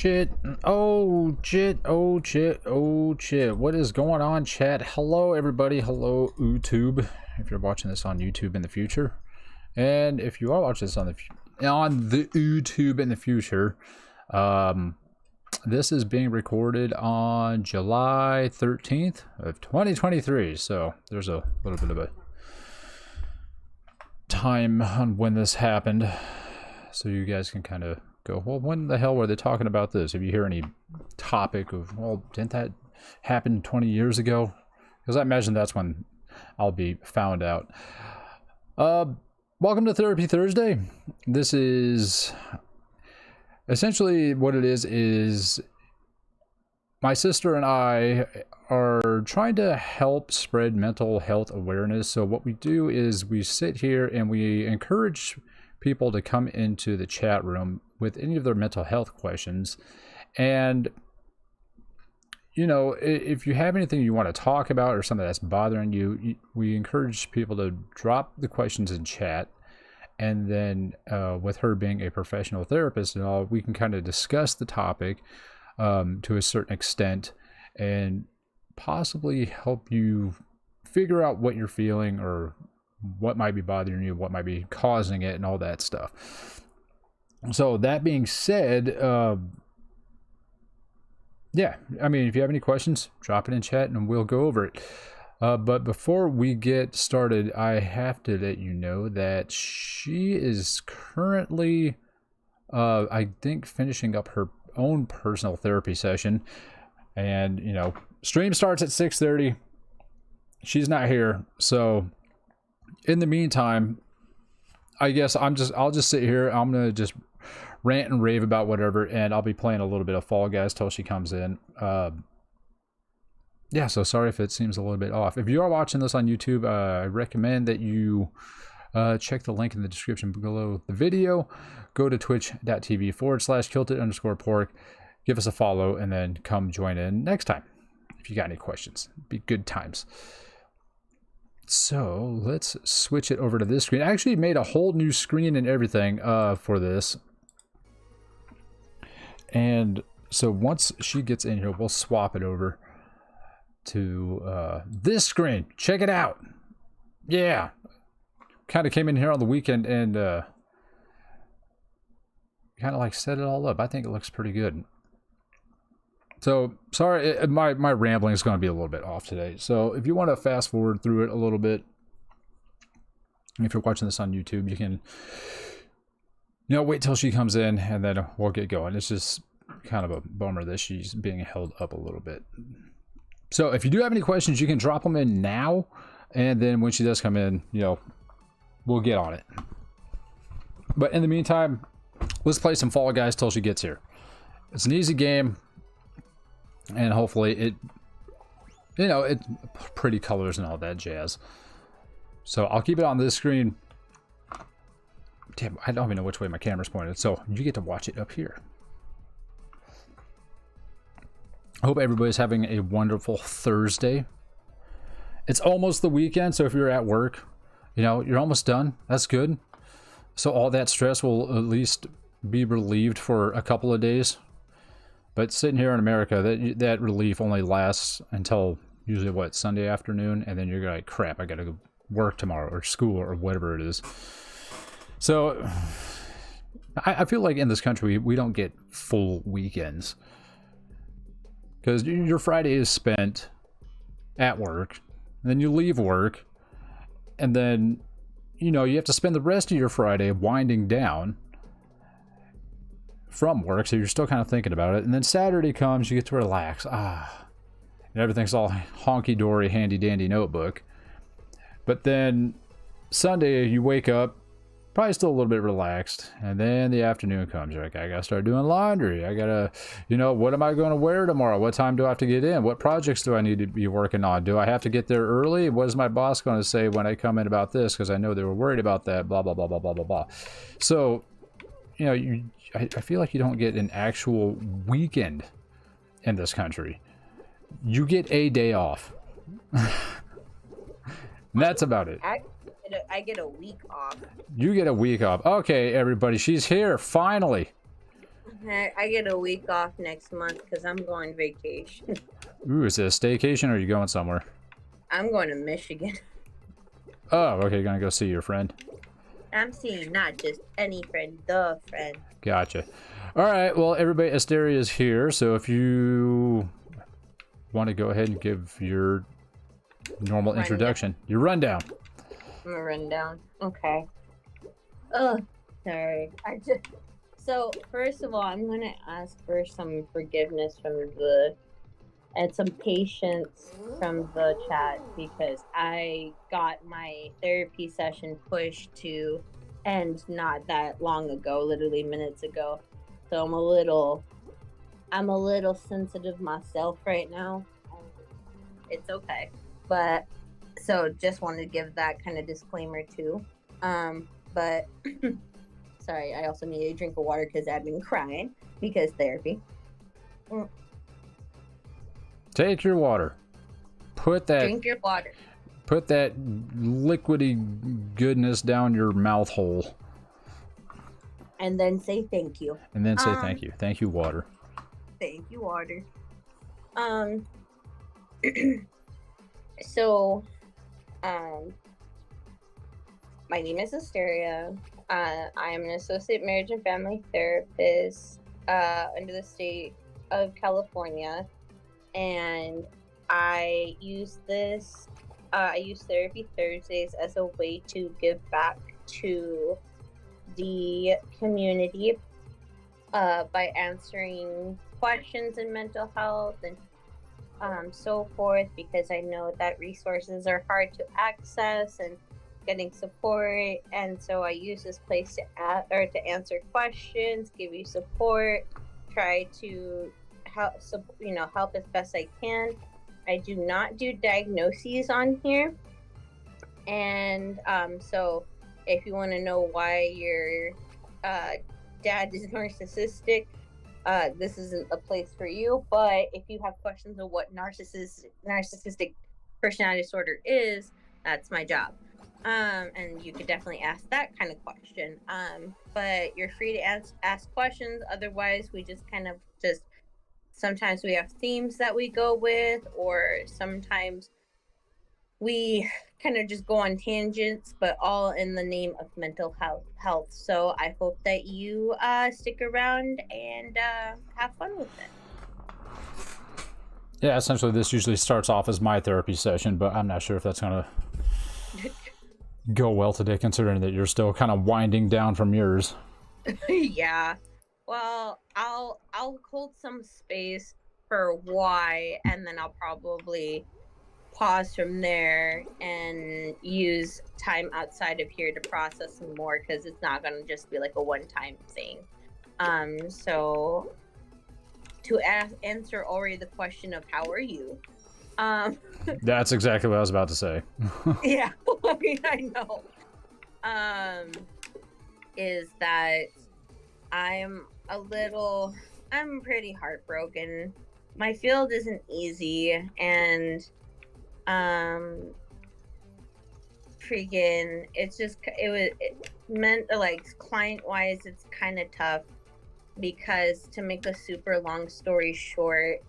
shit. Oh shit. Oh shit. Oh shit. What is going on, chat? Hello everybody. Hello YouTube. If you're watching this on YouTube in the future. And if you are watching this on the YouTube in the future, this is being recorded on July 13th of 2023. So there's a little bit of a time on when this happened. So you guys can kind of go, well, when the hell were they talking about this? If you hear any topic of, well, didn't that happen 20 years ago? Because I imagine that's when I'll be found out. Welcome to Therapy Thursday. This is essentially what it is my sister and I are trying to help spread mental health awareness. So what we do is we sit here and we encourage people to come into the chat room with any of their mental health questions. And, you know, if you have anything you want to talk about or something that's bothering you, we encourage people to drop the questions in chat. And then with her being a professional therapist and all, we can kind of discuss the topic to a certain extent and possibly help you figure out what you're feeling or what might be bothering you, what might be causing it, and all that stuff. So that being said, yeah, I mean, if you have any questions, drop it in chat and we'll go over it. But before we get started, I have to let you know that she is currently, I think, finishing up her own personal therapy session. And, you know, stream starts at 6:30. She's not here, so in the meantime, I guess I'll just sit here. I'm gonna just rant and rave about whatever, and I'll be playing a little bit of Fall Guys till she comes in. Yeah, so sorry if it seems a little bit off. If you are watching this on YouTube, I recommend that you check the link in the description below the video. Go to twitch.tv/kilted_pork. Give us a follow, and then come join in next time if you got any questions. It'd be good times. So let's switch it over to this screen. I actually made a whole new screen and everything for this. And so once she gets in here, we'll swap it over to this screen. Check it out. Yeah. Kind of came in here on the weekend and kind of like set it all up. I think it looks pretty good. So, sorry, my rambling is going to be a little bit off today. So, if you want to fast forward through it a little bit, if you're watching this on YouTube, you can, you know, wait till she comes in and then we'll get going. It's just kind of a bummer that she's being held up a little bit. So, if you do have any questions, you can drop them in now. And then when she does come in, you know, we'll get on it. But in the meantime, let's play some Fall Guys till she gets here. It's an easy game. And hopefully it, you know, it pretty colors and all that jazz. So I'll keep it on this screen. Damn, I don't even know which way my camera's pointed. So you get to watch it up here. I hope everybody's having a wonderful Thursday. It's almost the weekend, so if you're at work, you know, you're almost done. That's good. So all that stress will at least be relieved for a couple of days. But sitting here in America, that relief only lasts until usually what, Sunday afternoon, and then you're like, crap, I gotta go work tomorrow or school or whatever it is. So I feel like in this country we don't get full weekends because your Friday is spent at work, and then you leave work, and then you know you have to spend the rest of your Friday winding down from work, so you're still kind of thinking about it, and then Saturday comes, you get to relax, and everything's all honky-dory, handy-dandy notebook. But then Sunday you wake up probably still a little bit relaxed, and then the afternoon comes, you're like, I gotta start doing laundry, I gotta, you know, what am I going to wear tomorrow, what time do I have to get in, what projects do I need to be working on, do I have to get there early, what is my boss going to say when I come in about this, because I know they were worried about that, blah blah blah blah blah blah blah. So you know, I feel like you don't get an actual weekend in this country. You get a day off. That's about it. I get a week off. You get a week off. Okay, everybody, she's here finally. I get a week off next month because I'm going vacation. Ooh, is it a staycation or are you going somewhere? I'm going to Michigan. Oh, okay, you're gonna go see your friend. I'm seeing not just any friend, the friend. Gotcha. All right, well, everybody, Asteria is here, so if you want to go ahead and give your normal introduction, your rundown. I'm gonna run down. Okay. Oh, sorry. So first of all, I'm gonna ask for some forgiveness and some patience from the chat because I got my therapy session pushed to end not that long ago, literally minutes ago. So I'm a little sensitive myself right now. It's okay. But so just wanted to give that kind of disclaimer too. But sorry, I also need a drink of water because I've been crying because therapy. Take your water. Drink your water. Put that liquidy goodness down your mouth hole. And then say thank you. And then say thank you. Thank you, water. Thank you, water. So, my name is Asteria. I am an associate marriage and family therapist under the state of California, and I use Therapy Thursdays as a way to give back to the community by answering questions in mental health and so forth, because I know that resources are hard to access and getting support, and so I use this place to answer questions, give you support, try to help as best I can. I do not do diagnoses on here, and so if you want to know why your dad is narcissistic, this isn't a place for you. But if you have questions of what narcissistic personality disorder is, that's my job. And you could definitely ask that kind of question. But you're free to ask questions. Otherwise, we just sometimes we have themes that we go with, or sometimes we kind of just go on tangents, but all in the name of mental health. So I hope that you stick around and have fun with it. Yeah, essentially this usually starts off as my therapy session, but I'm not sure if that's gonna go well today, considering that you're still kind of winding down from yours. Yeah. Well, I'll hold some space for why, and then I'll probably pause from there and use time outside of here to process some more, because it's not going to just be like a one-time thing. So to answer already the question of how are you, that's exactly what I was about to say. Yeah, I mean, I know. Is that I'm pretty heartbroken. My field isn't easy, and it meant like client wise it's kind of tough, because to make a super long story short,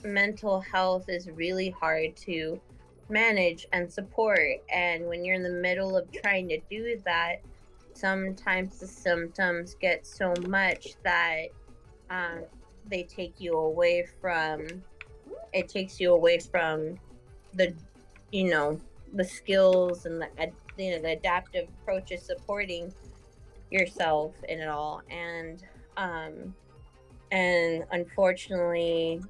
mental health is really hard to manage and support, and when you're in the middle of trying to do that, sometimes the symptoms get so much that they take you away from the the skills and the adaptive approaches supporting yourself in it all. And unfortunately,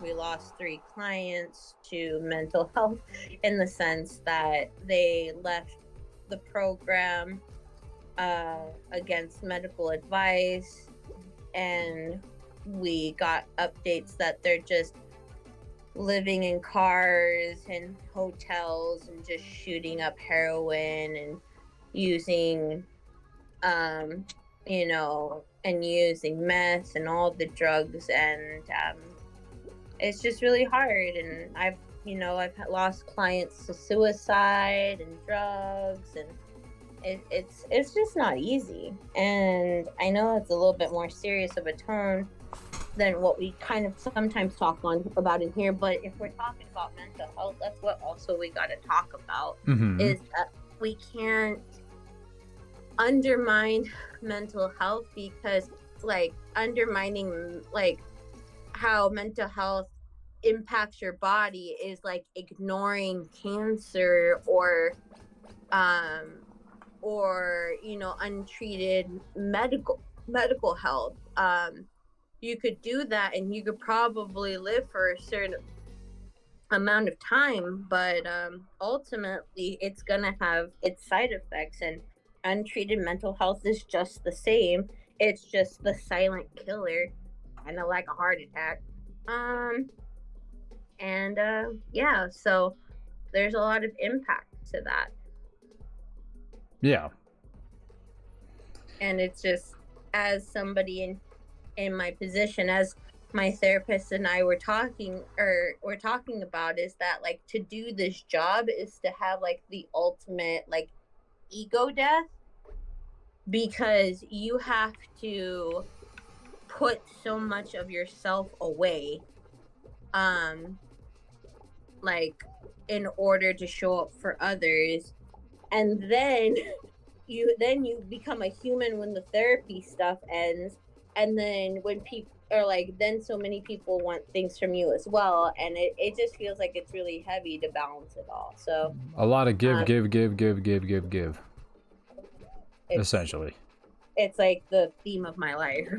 we lost 3 clients to mental health, in the sense that they left the program against medical advice, and we got updates that they're just living in cars and hotels and just shooting up heroin and using and using meth and all the drugs, and it's just really hard. And I've lost clients to suicide and drugs, and it's just not easy. And I know it's a little bit more serious of a tone than what we kind of sometimes talk about in here. But if we're talking about mental health, that's what also we got to talk about, is that we can't undermine mental health, because like undermining like how mental health impacts your body is like ignoring cancer or untreated medical health. You could do that and you could probably live for a certain amount of time, but ultimately it's gonna have its side effects, and untreated mental health is just the same. It's just the silent killer, kind of like a heart attack. Yeah, so there's a lot of impact to that. Yeah. And it's just, as somebody in my position, as my therapist and I were talking about, is that like to do this job is to have like the ultimate like ego death, because you have to put so much of yourself away like in order to show up for others, and then you become a human when the therapy stuff ends, and then when people are like, then so many people want things from you as well, and it just feels like it's really heavy to balance it all. So a lot of give, essentially. It's like the theme of my life.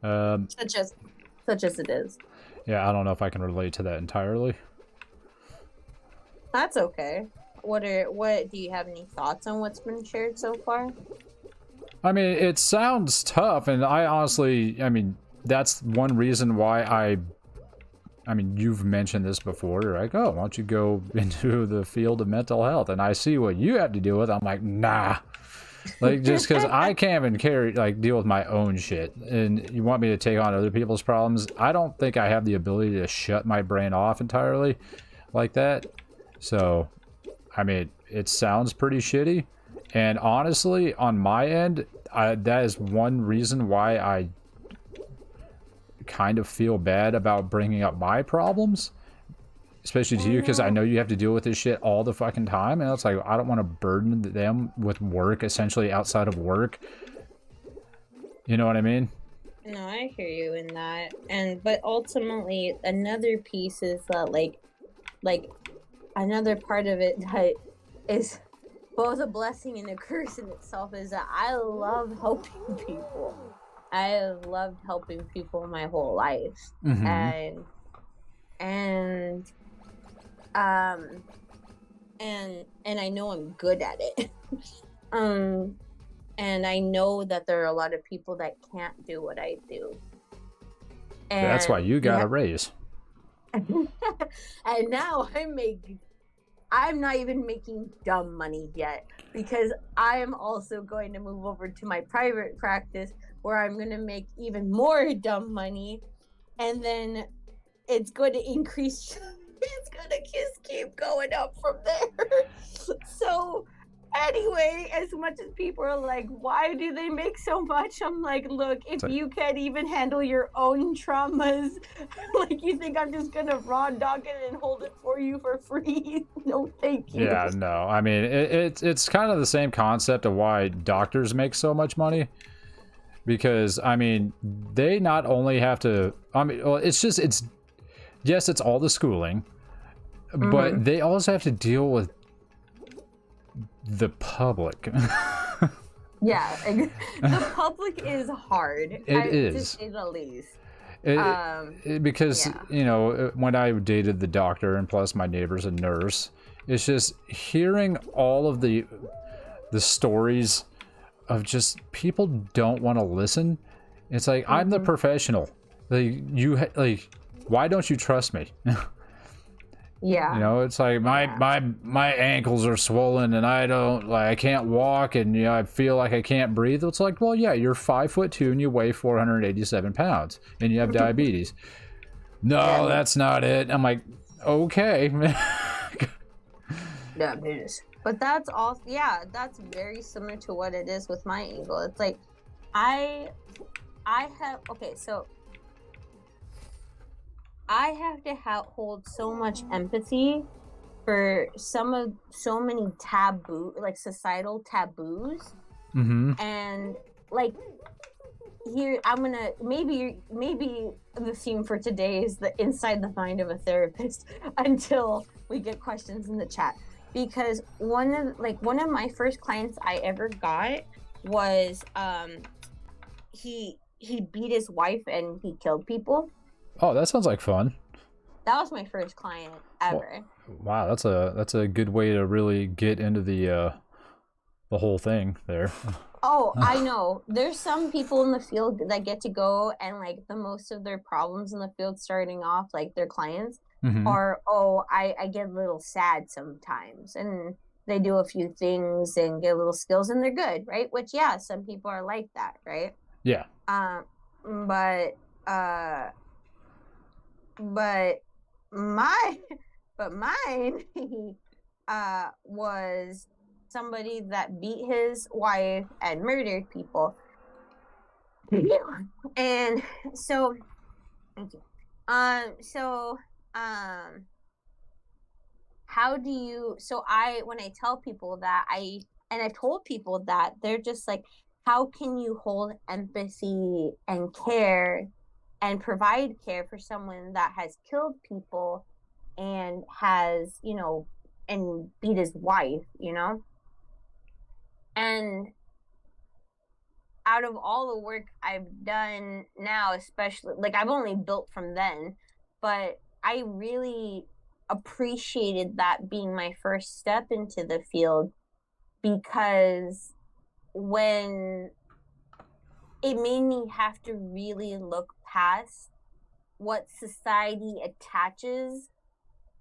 Such as it is. Yeah, I don't know if I can relate to that entirely. That's okay. What do you have any thoughts on what's been shared so far? I mean, it sounds tough, and I honestly, that's one reason why you've mentioned this before. You're like, oh, why don't you go into the field of mental health? And I see what you have to deal with. I'm like, nah. Like, just because I can't even deal with my own shit, and you want me to take on other people's problems, I don't think I have the ability to shut my brain off entirely like that. So, I mean, it sounds pretty shitty, and honestly, on my end, that is one reason why I kind of feel bad about bringing up my problems, especially to you, because I know you have to deal with this shit all the fucking time, and it's like, I don't want to burden them with work, essentially outside of work. You know what I mean? No, I hear you in that. But ultimately, another piece is that like another part of it that is both a blessing and a curse in itself is that I love helping people. I have loved helping people my whole life. And I know I'm good at it. And I know that there are a lot of people that can't do what I do. And that's why you got a raise. And now I'm not even making dumb money yet, because I am also going to move over to my private practice where I'm going to make even more dumb money, and then it's going to increase. It's going to just keep going up from there. So anyway, as much as people are like, why do they make so much? I'm like, look, if you can't even handle your own traumas, like, you think I'm just gonna raw dog it and hold it for you for free? No, thank you. Yeah, no. I mean, it's kind of the same concept of why doctors make so much money. Because, I mean, they not only have to... Yes, it's all the schooling. But they also have to deal with the public. Yeah, the public is hard. It is, to say the least. Because yeah. You know, when I dated the doctor, and plus my neighbor's a nurse, it's just hearing all of the stories of just people don't want to listen. It's like, I'm the professional. Like, why don't you trust me? Yeah. You know, it's like my ankles are swollen and I can't walk, and you know, I feel like I can't breathe. It's like, well, yeah, you're 5'2" and you weigh 487 pounds and you have diabetes. No, that's not it. I'm like, okay. Yeah, it is. But that's also, yeah, that's very similar to what it is with my angle. It's like I have, okay, so I have to hold so much empathy for so many taboo, like societal taboos. Mm-hmm. And like here, I'm gonna maybe the theme for today is the inside the mind of a therapist until we get questions in the chat. Because one of my first clients I ever got was he beat his wife and he killed people. Oh, that sounds like fun. That was my first client ever. Wow, that's a good way to really get into the whole thing there. Oh, I know. There's some people in the field that get to go and like the most of their problems in the field starting off, like their clients, Mm-hmm. are, oh, I get a little sad sometimes. And they do a few things and get a little skills and they're good, right? Which, yeah, some people are like that, right? Yeah. But my but mine was somebody that beat his wife and murdered people. And so thank you. How do you, so when I tell people that, I've told people that, they're just like, how can you hold empathy and care and provide care for someone that has killed people and has, and beat his wife, And out of all the work I've done now, especially, like, I've only built from then, but I really appreciated that being my first step into the field, because when it made me have to really look past what society attaches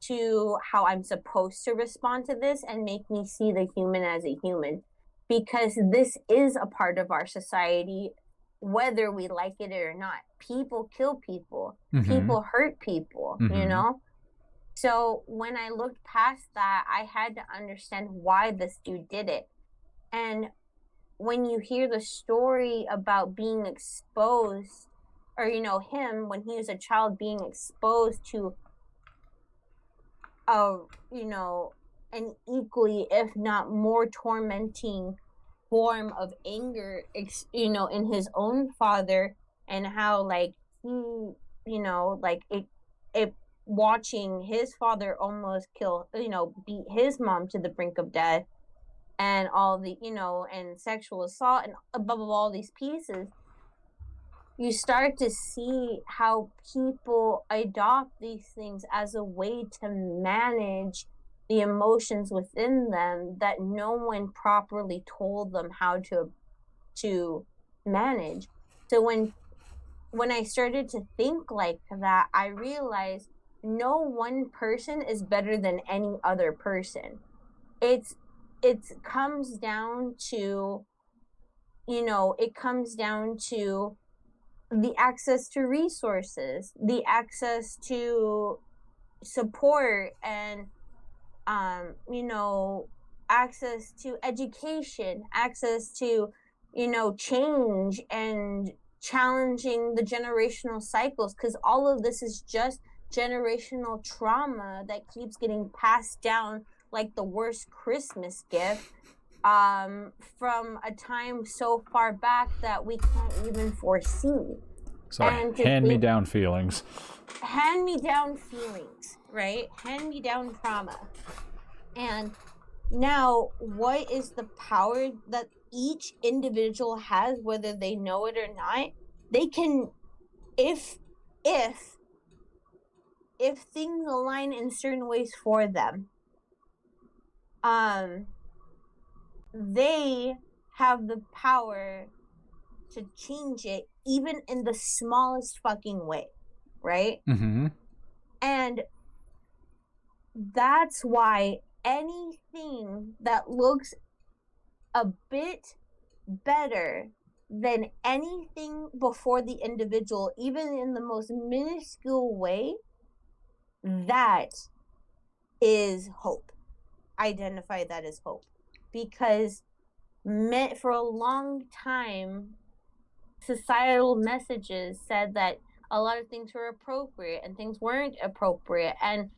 to how I'm supposed to respond to this and make me see the human as a human, because this is a part of our society, whether we like it or not. People kill people. Mm-hmm. People hurt people, Mm-hmm. So when I looked past that, I had to understand why this dude did it. And when you hear the story about being exposed, or, him when he was a child being exposed to an equally, if not more tormenting form of anger, in his own father, and how, like, he, like, it watching his father almost kill, beat his mom to the brink of death, and all the, and sexual assault, and above all these pieces, you start to see how people adopt these things as a way to manage the emotions within them that no one properly told them how to manage. So when I started to think like that, I realized no one person is better than any other person. It comes down to, the access to resources, the access to support, and access to education, access to, change, and challenging the generational cycles, because all of this is just generational trauma that keeps getting passed down like the worst Christmas gift, from a time so far back that we can't even foresee. So hand-me-down feelings. Hand-me-down feelings, right? Hand-me-down trauma. And now, what is the power that each individual has, whether they know it or not? They can, if things align in certain ways for them, they have the power to change it, even in the smallest fucking way, right? Mm-hmm. And that's why anything that looks a bit better than anything before the individual, even in the most minuscule way, that is hope. identify that as hope, because for a long time, societal messages said that a lot of things were appropriate and things weren't appropriate. And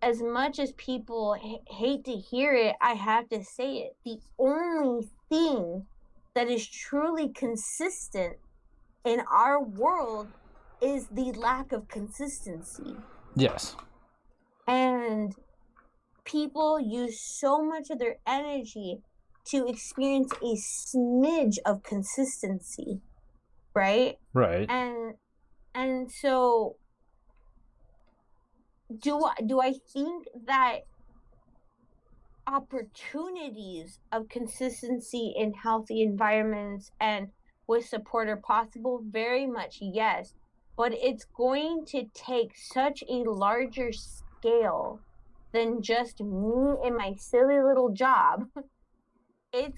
as much as people hate to hear it, I have to say it. The only thing that is truly consistent in our world is the lack of consistency. Yes. And people use so much of their energy to experience a smidge of consistency, right? Right. And so do I think that opportunities of consistency in healthy environments and with support are possible? Very much, yes. But it's going to take such a larger scale than just me and my silly little job. It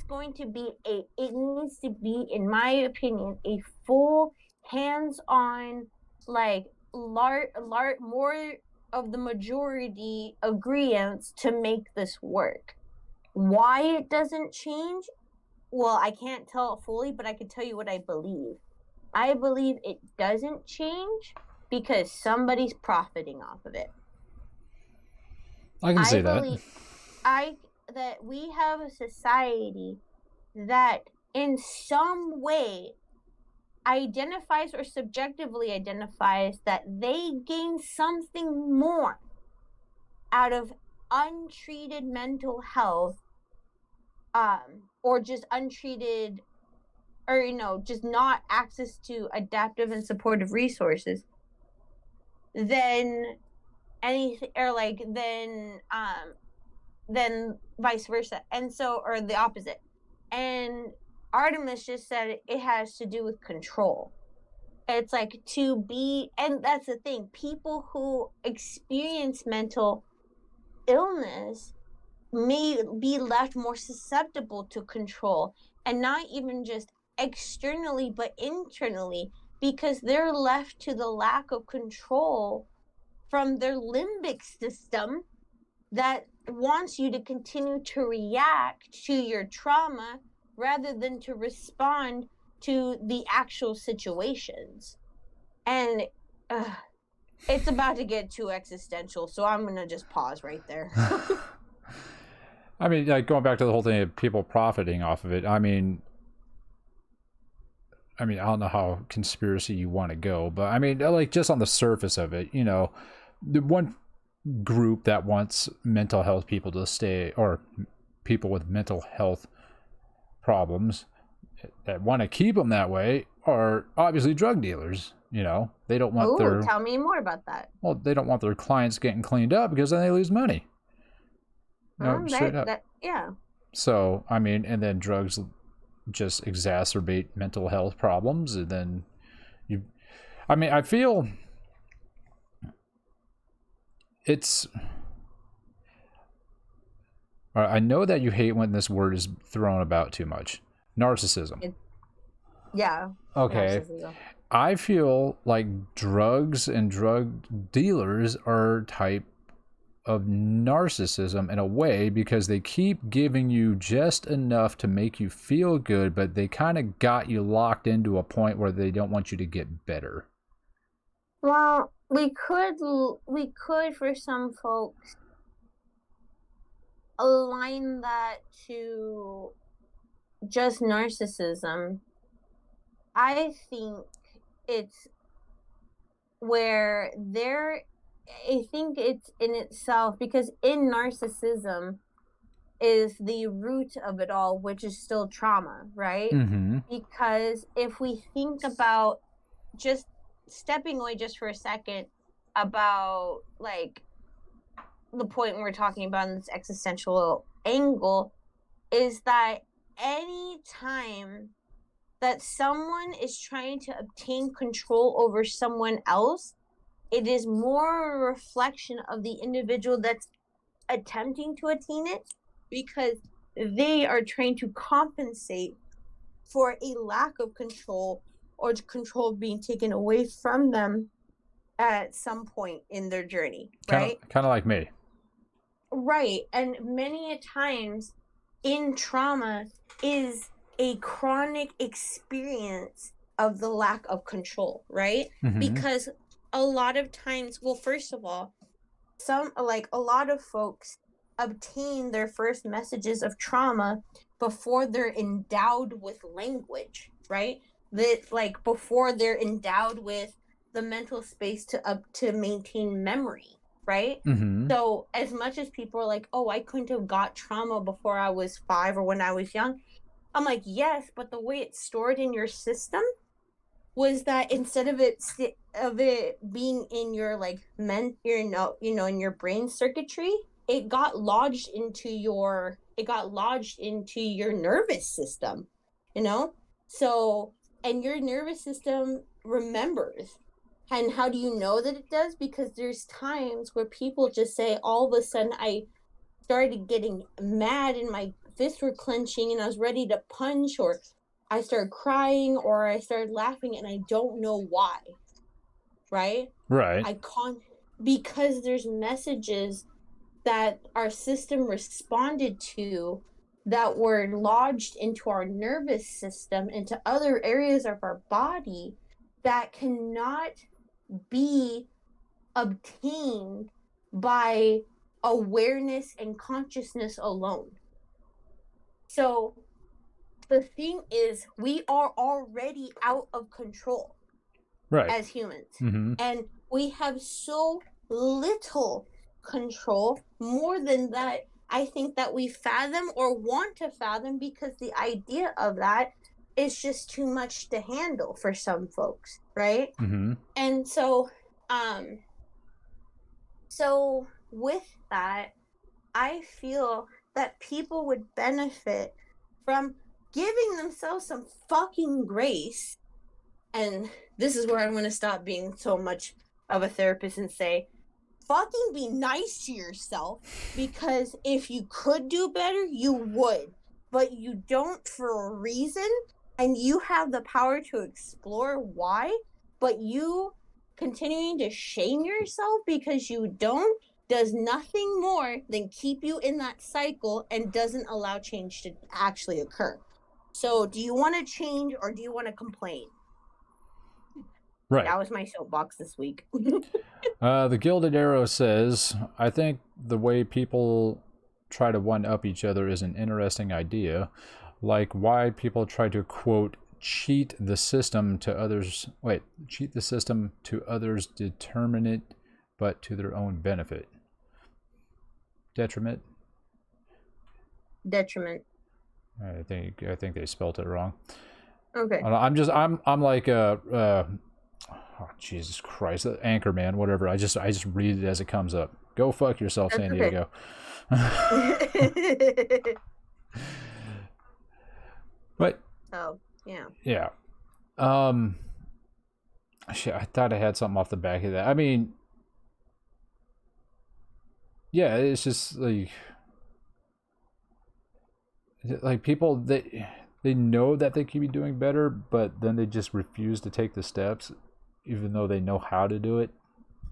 needs to be, in my opinion, a full hands-on, like more of the majority agreements to make this work. Why it doesn't change? Well, I can't tell it fully, but I can tell you what I believe. I believe it doesn't change because somebody's profiting off of it. I can see that. That we have a society that in some way identifies or subjectively identifies that they gain something more out of untreated mental health, or just untreated, or just not access to adaptive and supportive resources, than anything, or like then vice versa, and so, or the opposite. And Artemis just said it has to do with control. It's like and that's the thing, people who experience mental illness may be left more susceptible to control, and not even just externally but internally, because they're left to the lack of control from their limbic system that wants you to continue to react to your trauma rather than to respond to the actual situations. And it's about to get too existential, so I'm gonna just pause right there. I mean, like, going back to the whole thing of people profiting off of it, I mean, I don't know how conspiracy you want to go, but I mean, like, just on the surface of it, the one group that wants mental health people to stay, or people with mental health problems that want to keep them that way, are obviously drug dealers. They don't want tell me more about that. Well, they don't want their clients getting cleaned up because then they lose money. Straight up. Yeah. So, I mean, and then drugs just exacerbate mental health problems, and then I feel I know that you hate when this word is thrown about too much. Narcissism. Yeah. Okay. Narcissism. I feel like drugs and drug dealers are a type of narcissism in a way, because they keep giving you just enough to make you feel good, but they kind of got you locked into a point where they don't want you to get better. Well, we could for some folks align that to just narcissism. I think it's where I think it's in itself, because in narcissism is the root of it all, which is still trauma, right? Mm-hmm. Because if we think about, just stepping away just for a second, about like the point we're talking about in this existential angle, is that any time that someone is trying to obtain control over someone else, it is more a reflection of the individual that's attempting to attain it, because they are trying to compensate for a lack of control, or control being taken away from them at some point in their journey, right? Kind of like me. Right. And many a times in trauma is a chronic experience of the lack of control, right? Mm-hmm. Because a lot of times, well, first of all, a lot of folks obtain their first messages of trauma before they're endowed with language, right? That like before they're endowed with the mental space to maintain memory, right? Mm-hmm. So as much as people are like, oh, I couldn't have got trauma before I was 5 or when I was young, I'm like, yes, but the way it's stored in your system was that instead of it being in your like in your brain circuitry, it got lodged into your nervous system, you know. So, and your nervous system remembers. And how do you know that it does? Because there's times where people just say, all of a sudden I started getting mad and my fists were clenching and I was ready to punch, or I started crying or I started laughing and I don't know why. Right? Right. Because there's messages that our system responded to that were lodged into our nervous system, into other areas of our body that cannot be obtained by awareness and consciousness alone. So the thing is, we are already out of control, right, as humans. Mm-hmm. And we have so little control, more than that I think that we fathom or want to fathom, because the idea of that is just too much to handle for some folks, right? Mm-hmm. And so with that, I feel that people would benefit from giving themselves some fucking grace. And this is where I'm going to stop being so much of a therapist and say, fucking be nice to yourself, because if you could do better, you would. But you don't for a reason, and you have the power to explore why, but you continuing to shame yourself because you don't does nothing more than keep you in that cycle and doesn't allow change to actually occur. So do you want to change or do you want to complain? Right. That was my soapbox this week. The Gilded Arrow says, I think the way people try to one-up each other is an interesting idea. Like why people try to, quote, cheat the system to others' determine it, but to their own benefit. Detriment? Detriment. I think they spelt it wrong. Okay. I'm like oh, Jesus Christ, Anchorman, whatever. I just read it as it comes up. Go fuck yourself, San Diego. But oh yeah. Yeah. Shit, I thought I had something off the back of that. I mean, yeah, it's just like people, they know that they could be doing better, but then they just refuse to take the steps, even though they know how to do it,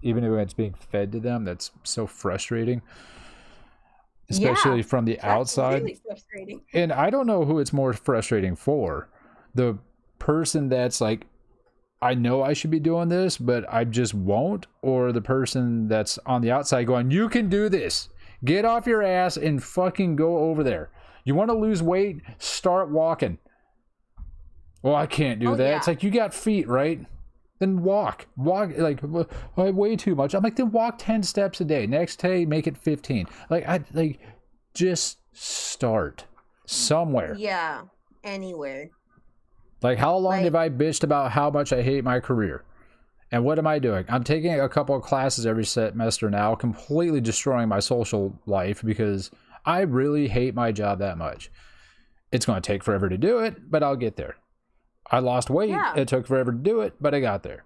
even if it's being fed to them. That's so frustrating, especially from the outside. Really frustrating. And I don't know who it's more frustrating for. The person that's like, I know I should be doing this, but I just won't, or the person that's on the outside going, you can do this. Get off your ass and fucking go over there. You want to lose weight? Start walking. Well, I can't do that. Yeah. It's like, you got feet, right? Then walk. Like, I weigh too much. I'm like, then walk 10 steps a day. Next day, make it 15. Just start somewhere. Yeah, anywhere. Like, how long have I bitched about how much I hate my career? And what am I doing? I'm taking a couple of classes every semester now, completely destroying my social life because I really hate my job that much. It's going to take forever to do it, but I'll get there. I lost weight. Yeah. It took forever to do it, but I got there.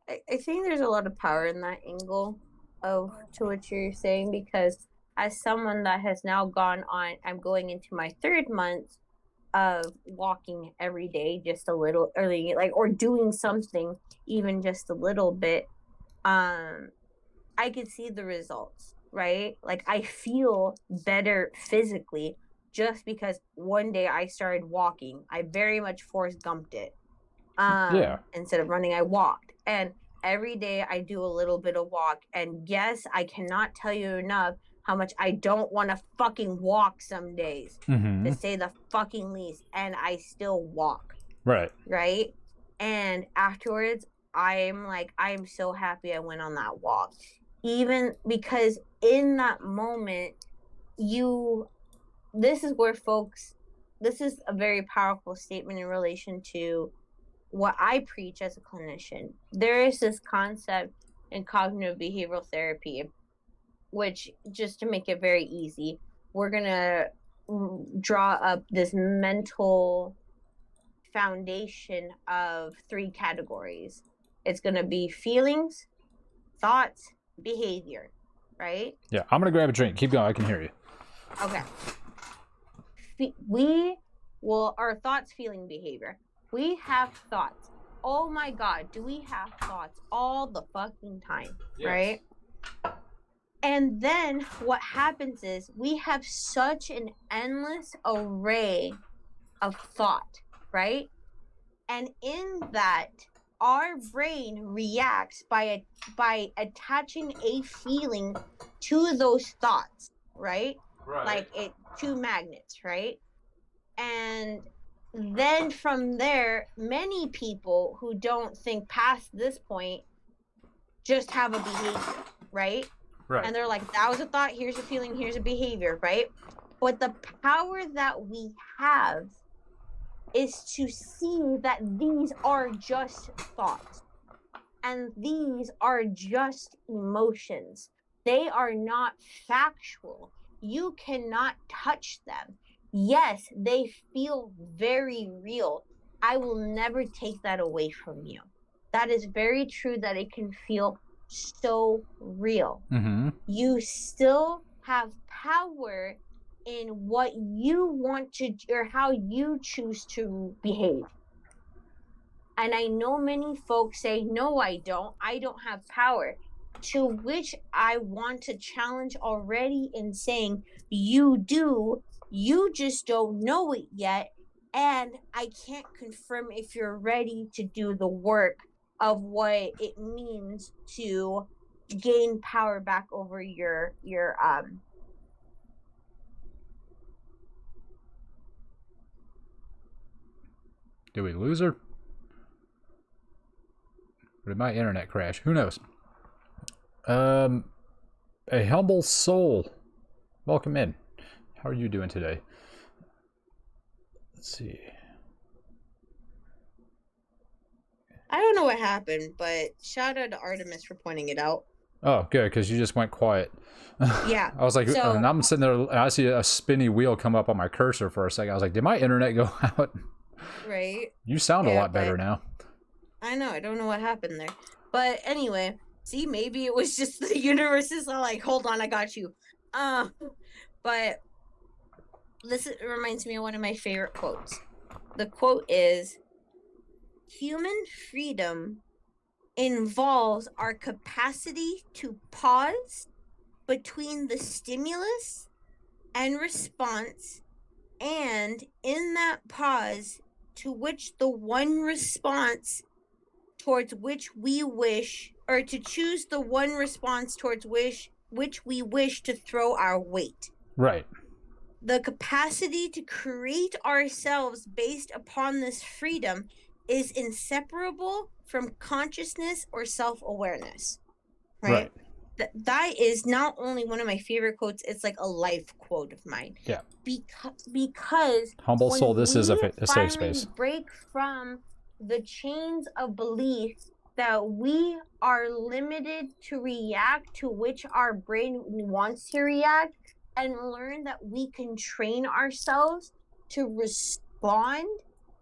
I think there's a lot of power in that angle to what you're saying, because as someone that has now gone on, I'm going into my 3rd month of walking every day, just a little early, or doing something even just a little bit. I could see the results. right? Like I feel better physically just because one day I started walking. I very much Forrest Gumped it. Yeah. Instead of running, I walked. And every day I do a little bit of walk. And yes, I cannot tell you enough how much I don't want to fucking walk some days, Mm-hmm. to say the fucking least. And I still walk, Right. right? And afterwards, I'm so happy I went on that walk. Even because in that moment, this is where folks, this is a very powerful statement in relation to what I preach as a clinician. There is this concept in cognitive behavioral therapy, which, just to make it very easy, we're going to draw up this mental foundation of 3 categories. It's going to be feelings, thoughts, behavior, right? Yeah, I'm gonna grab a drink. Keep going. I can hear you. Okay. Our thoughts, feeling, behavior. We have thoughts. Oh my God, do we have thoughts all the fucking time, yes. Right? And then what happens is we have such an endless array of thought, right? And in that, our brain reacts by attaching a feeling to those thoughts, right? Like two magnets, right? And then from there, many people who don't think past this point just have a behavior, right? Right. And they're like, that was a thought, here's a feeling, here's a behavior, right? But the power that we have is to see that these are just thoughts. And these are just emotions. They are not factual. You cannot touch them. Yes, they feel very real. I will never take that away from you. That is very true, that it can feel so real. Mm-hmm. You still have power in what you want to, or how you choose to behave. And I know many folks say, no, I don't have power. To which I want to challenge already in saying, you do, you just don't know it yet. And I can't confirm if you're ready to do the work of what it means to gain power back over your Did we lose her? Or did my internet crash? Who knows? A humble soul. Welcome in. How are you doing today? Let's see. I don't know what happened, but shout out to Artemis for pointing it out. Oh, good, because you just went quiet. Yeah. I was like, so, and I'm sitting there, and I see a spinny wheel come up on my cursor for a second. I was like, did my internet go out? Right. You sound a lot better now. I know. I don't know what happened there. But anyway, see, maybe it was just the universe is like, hold on, I got you. But this reminds me of one of my favorite quotes. The quote is, human freedom involves our capacity to pause between the stimulus and response, and in that pause, to which the one response towards which we wish, or to choose the one response towards which we wish to throw our weight. Right. The capacity to create ourselves based upon this freedom is inseparable from consciousness or self-awareness. Right? That is not only one of my favorite quotes, it's like a life quote of mine. Yeah. Because humble soul, this is a safe space. Break from the chains of belief that we are limited to react to which our brain wants to react, and learn that we can train ourselves to respond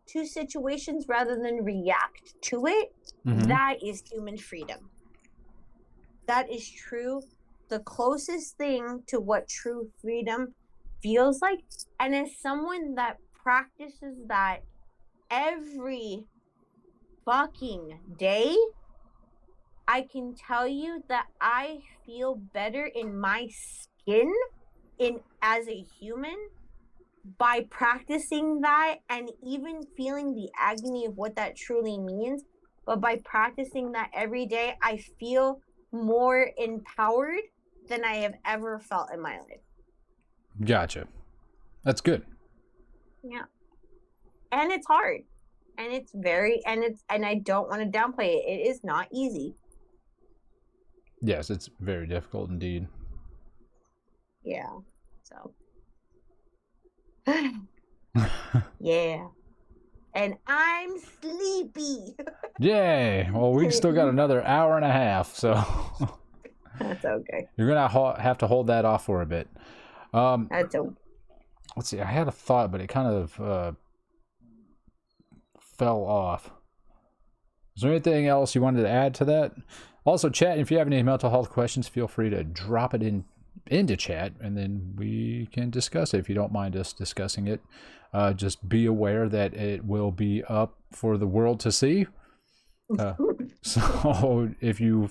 to situations rather than react to it. Mm-hmm. That is human freedom. That is true. The closest thing to what true freedom feels like. And as someone that practices that every fucking day, I can tell you that I feel better in my skin as a human by practicing that, and even feeling the agony of what that truly means. But by practicing that every day, I feel more empowered than I have ever felt in my life. Gotcha. That's good. Yeah. And it's hard. And it's and I don't want to downplay it. It is not easy. Yes, it's very difficult indeed. Yeah. So yeah. And I'm sleepy. Yay! Well, we still got another hour and a half, so That's okay. you're gonna have to hold that off for a bit. That's okay. Let's see. I had a thought, but it kind of fell off. Is there anything else you wanted to add to that? Also, chat. If you have any mental health questions, feel free to drop it into chat, and then we can discuss it if you don't mind us discussing it. Just be aware that it will be up for the world to see. So if you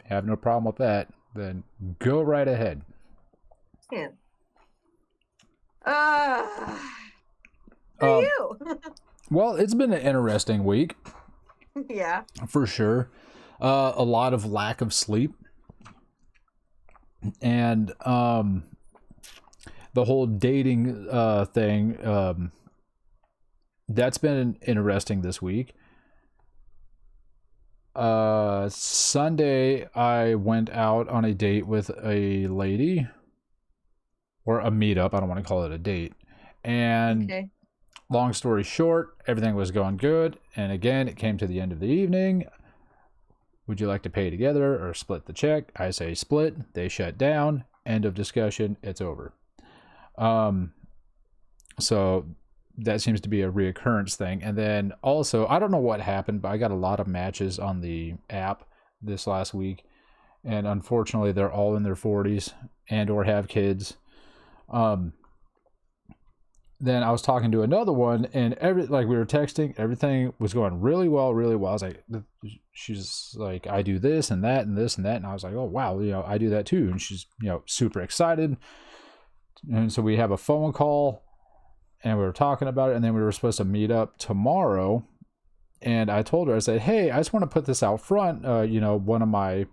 have no problem with that, then go right ahead. Yeah. For you. Well, it's been an interesting week. Yeah. For sure. A lot of lack of sleep. And the whole dating thing, that's been interesting this week. Sunday, I went out on a date with a lady, or a meetup. I don't want to call it a date. And Okay. long story short, everything was going good. And again, it came to the end of the evening. Would you like to pay together or split the check? I say split. They shut down. End of discussion. It's over. So that seems to be a reoccurrence thing. And then also, I don't know what happened, but I got a lot of matches on the app this last week. And unfortunately, they're all in their 40s and or have kids. Then I was talking to another one, and we were texting, everything was going really well, really well. I was like, she's like, I do this and that and this and that. And I was like, oh, wow, I do that too. And she's, super excited. And so we have a phone call and we were talking about it. And then we were supposed to meet up tomorrow. And I told her, I said, hey, I just want to put this out front. One of my,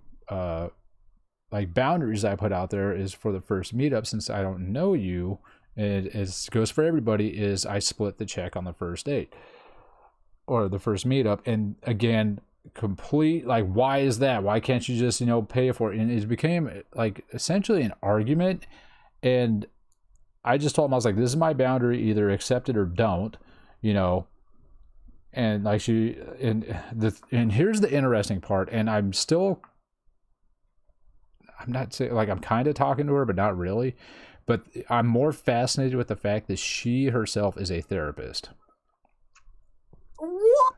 boundaries I put out there is for the first meetup, since I don't know you. And it goes for everybody, is I split the check on the first date or the first meetup. And again, why is that? Why can't you just, pay for it? And it became essentially an argument. And I just told him, I was like, this is my boundary, either accept it or don't, and and here's the interesting part. And I'm not saying, I'm kind of talking to her, but not really. But I'm more fascinated with the fact that she herself is a therapist. What?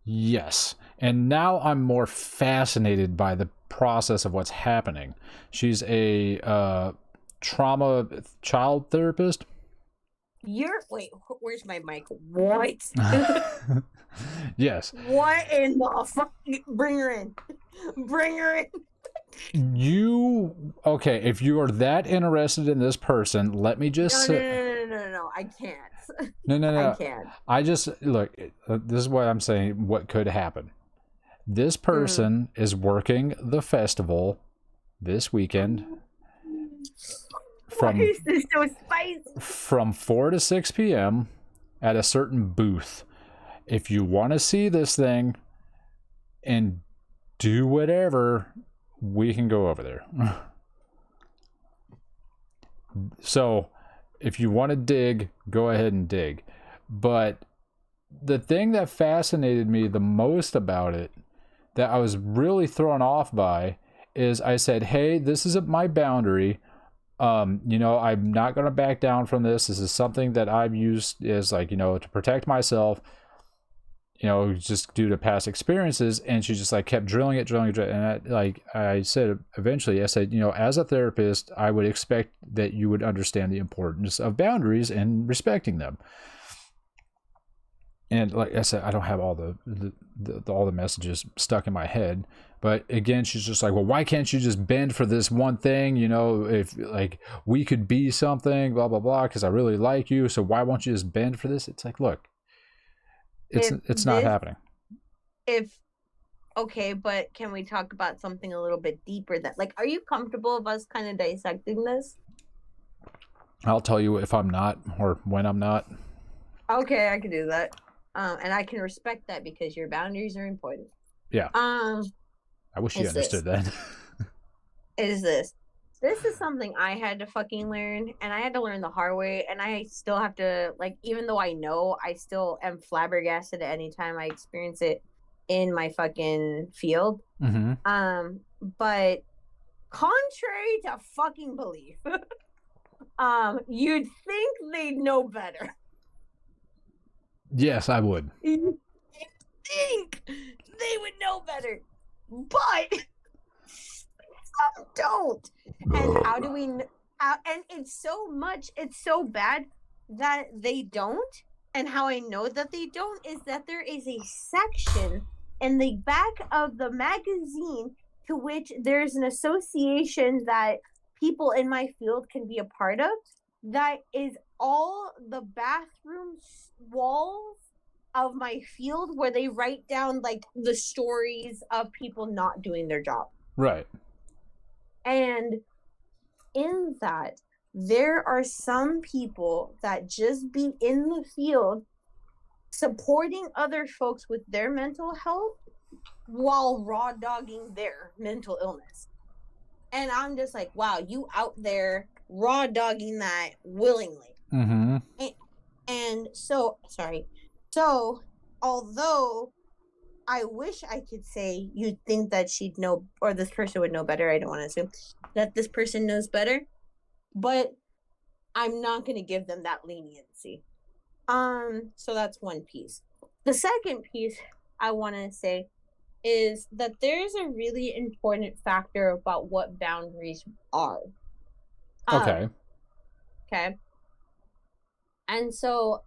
Yes. And now I'm more fascinated by the process of what's happening. She's a trauma child therapist. Wait, where's my mic? What? Yes. What in the fuck? Bring her in. Bring her in. Okay, if you are that interested in this person, let me just No, I can't. No. I can't. I just, look, this is what I'm saying, what could happen. This person is working the festival this weekend Why is this so spicy? From 4 to 6 p.m. at a certain booth. If you want to see this thing and do whatever, we can go over there. So if you want to dig, go ahead and dig. But the thing that fascinated me the most about it, that I was really thrown off by, is I said, hey, this is my boundary. I'm not going to back down from this. This is something that I've used as to protect myself, just due to past experiences. And she just kept drilling it. And I said, eventually, I said, as a therapist, I would expect that you would understand the importance of boundaries and respecting them. And like I said, I don't have all all the messages stuck in my head. But again, she's just like, well, why can't you just bend for this one thing? You know, if like we could be something, blah blah blah, because I really like you. So why won't you just bend for this? It's like, look, it's not happening. If okay, but can we talk about something a little bit deeper? That like, are you comfortable of us kind of dissecting this? I'll tell you if I'm not or when I'm not. Okay, I can do that. And I can respect that because your boundaries are important. Yeah. I wish you understood that. Is this? This is something I had to fucking learn, and I had to learn the hard way, and I still have to, like, even though I know, I still am flabbergasted at any time I experience it in my fucking field. But contrary to fucking belief, you'd think they'd know better. Yes, I would. You'd think they would know better, but some don't. And how do we and it's so bad that they don't. And how I know that they don't is that there is a section in the back of the magazine to which there's an association that people in my field can be a part of, that is all the bathroom walls of my field, where they write down like the stories of people not doing their job. Right. And in that, there are some people that just be in the field supporting other folks with their mental health while raw dogging their mental illness. And I'm just like, wow, you out there raw dogging that willingly. And so, sorry. So, although I wish I could say you'd think that she'd know, or this person would know better, I don't want to assume that this person knows better, but I'm not going to give them that leniency. So that's one piece. The second piece I want to say is that there's a really important factor about what boundaries are. Okay. Okay. And so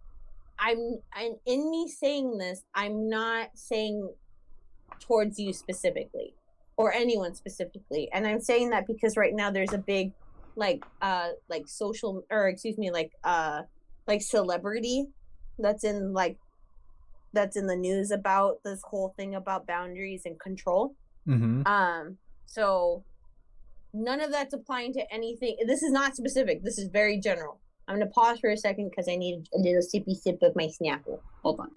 and in me saying this, I'm not saying towards you specifically or anyone specifically. And I'm saying that because right now there's a big like social, or excuse me, like celebrity that's in the news about this whole thing about boundaries and control. So none of that's applying to anything. This is not specific. This is very general. I'm going to pause for a second because I need a little sippy sip of my Snapple. Hold on.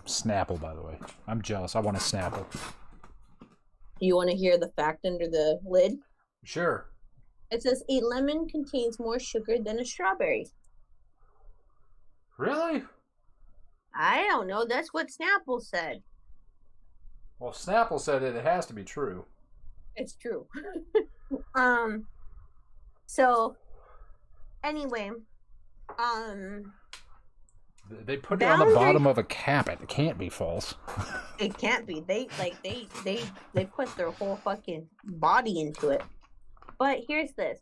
Snapple, by the way. I'm jealous. I want a Snapple. You want to hear the fact under the lid? Sure. It says a lemon contains more sugar than a strawberry. Really? I don't know. That's what Snapple said. Well, Snapple said it has to be true. It's true. So anyway, they put it on the bottom of a cap. It can't be false. It can't be. They put their whole fucking body into it. But here's this.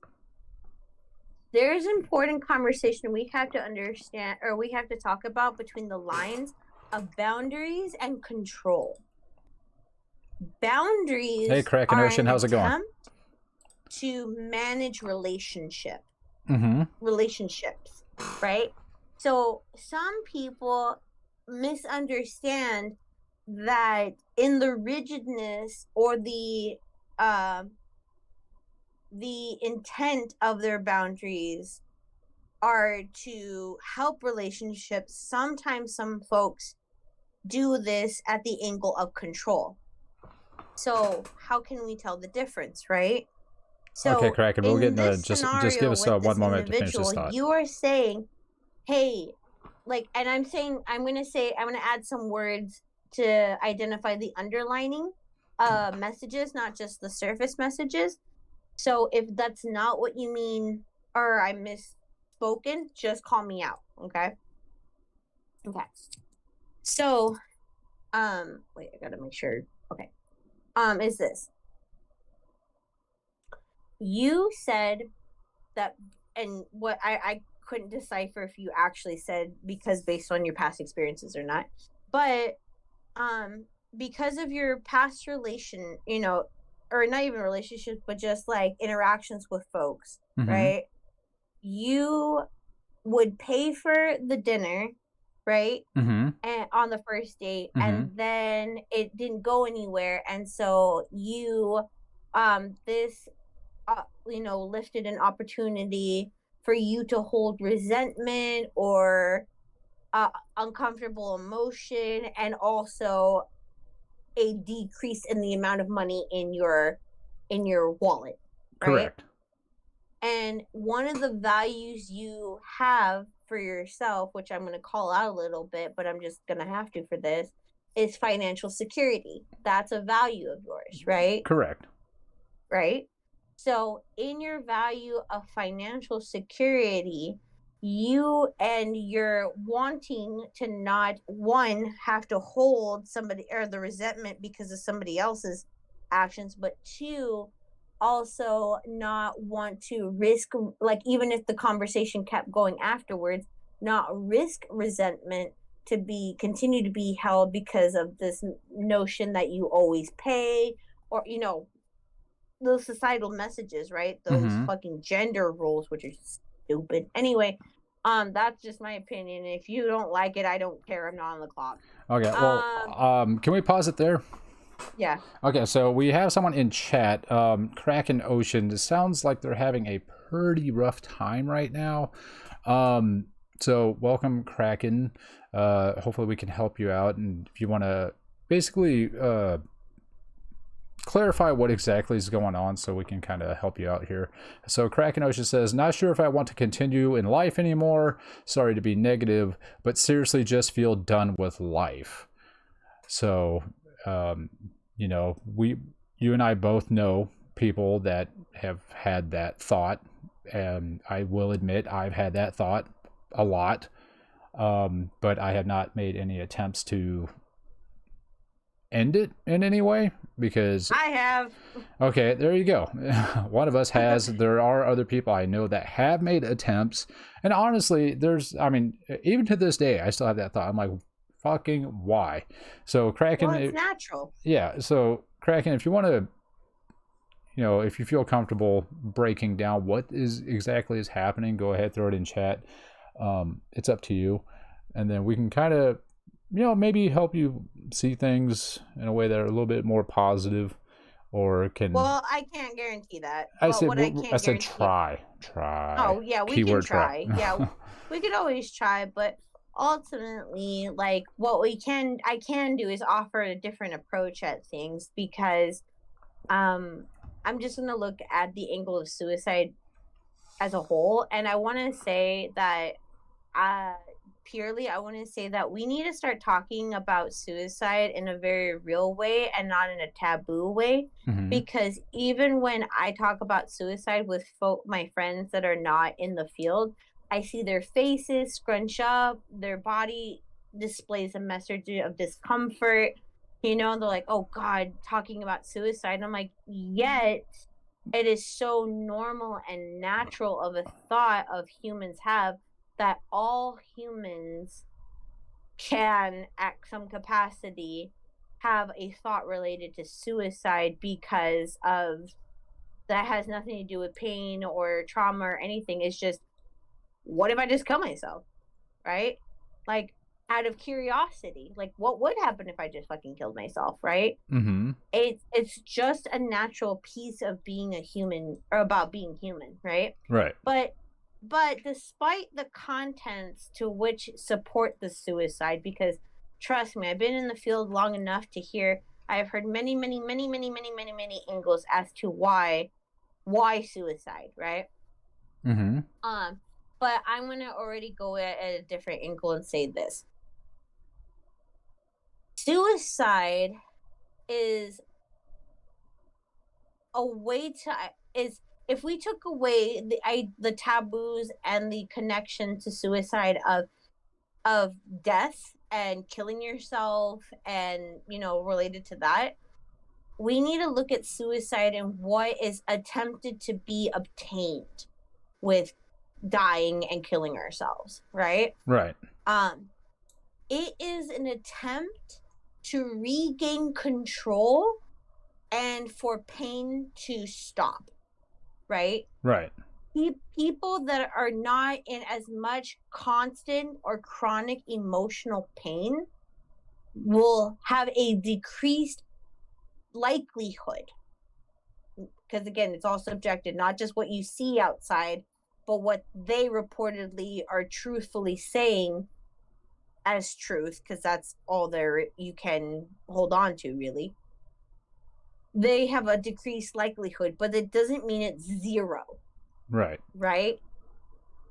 There's important conversation we have to understand, or we have to talk about, between the lines of boundaries and control. Boundaries. Hey, Kraken Ocean, how's it going? To manage relationships, right? So some people misunderstand that in the rigidness or the intent of their boundaries are to help relationships. Sometimes some folks do this at the angle of control. So how can we tell the difference, right? So okay, Kraken, we'll get into just give us 1 moment to finish this thought. You are saying, hey, like, and I'm saying, I'm going to add some words to identify the underlining messages, not just the surface messages. So if that's not what you mean, or I misspoken, just call me out, okay? Okay. So, wait, I gotta make sure. Okay. Is this. You said that and what I couldn't decipher if you actually said because based on your past experiences or not, but because of your past relation, or not even relationships, but just like interactions with folks, Mm-hmm. right? You would pay for the dinner, right? Mm-hmm. And on the first date, Mm-hmm. and then it didn't go anywhere, and so you this lifted an opportunity for you to hold resentment or uncomfortable emotion, and also a decrease in the amount of money in your wallet, right? Correct. And one of the values you have for yourself, which I'm going to call out a little bit, but I'm just going to have to for this, is financial security. That's a value of yours, right? Correct. Right? So, in your value of financial security, you and you're wanting to not one have to hold somebody or the resentment because of somebody else's actions, but two, also not want to risk, like, even if the conversation kept going afterwards, not risk resentment to be continue to be held because of this notion that you always pay, or those societal messages, right? Those Mm-hmm. fucking gender roles, which are stupid. Anyway, that's just my opinion. If you don't like it, I don't care. I'm not on the clock. Okay. Well, Um, can we pause it there? yeah. Okay, so we have someone in chat, Kraken Ocean. It sounds like they're having a pretty rough time right now. So welcome, Kraken. Hopefully we can help you out. And if you want to basically clarify what exactly is going on so we can kind of help you out here. So Kraken Ocean says, not sure if I want to continue in life anymore. Sorry to be negative, but seriously just feel done with life. So, you and I both know people that have had that thought, and I will admit I've had that thought a lot, but I have not made any attempts to end it in any way because I have. okay, there you go. One of us has. There are other people I know that have made attempts, and honestly, even to this day, I still have that thought. I'm like, fucking why? So Kraken, Well, it's natural. yeah. So Kraken, if you want to, if you feel comfortable breaking down what is exactly is happening, go ahead, throw it in chat. It's up to you, and then we can kind of, maybe help you see things in a way that are a little bit more positive, or can. Well, I can't guarantee that. I Well, said, what I I can't said guarantee. try. Oh, yeah, we can Keyword try. try. Yeah, we could always try, but ultimately, like, I can do is offer a different approach at things, because um I'm just going to look at the angle of suicide as a whole, and I want to say that uh I want to say that we need to start talking about suicide in a very real way and not in a taboo way, Mm-hmm. because even when I talk about suicide with my friends that are not in the field, I see their faces scrunch up, their body displays a message of discomfort. They're like, oh God, talking about suicide. And I'm like, yet it is so normal and natural of a thought of humans have, that all humans can at some capacity have a thought related to suicide, because of that has nothing to do with pain or trauma or anything. It's just, what if I just kill myself? Right? Like, out of curiosity, like, what would happen if I just fucking killed myself? Right? Mm-hmm. It's just a natural piece of being a human, or about being human, right? Right. But despite the contents to which support the suicide, because trust me, I've been in the field long enough to hear, I have heard many, many, many, many, many, many, many angles as to why suicide, right? Mm-hmm. But I'm gonna already go at a different angle and say this: suicide is a way to is if we took away the taboos and the connection to suicide of death and killing yourself, and related to that, we need to look at suicide and what is attempted to be obtained with dying and killing ourselves, right? Right. It is an attempt to regain control and for pain to stop, right? Right. People that are not in as much constant or chronic emotional pain will have a decreased likelihood, because again, it's all subjective, not just what you see outside, but what they reportedly are truthfully saying as truth, because that's all there you can hold on to, really. They have a decreased likelihood, but it doesn't mean it's zero. Right. Right?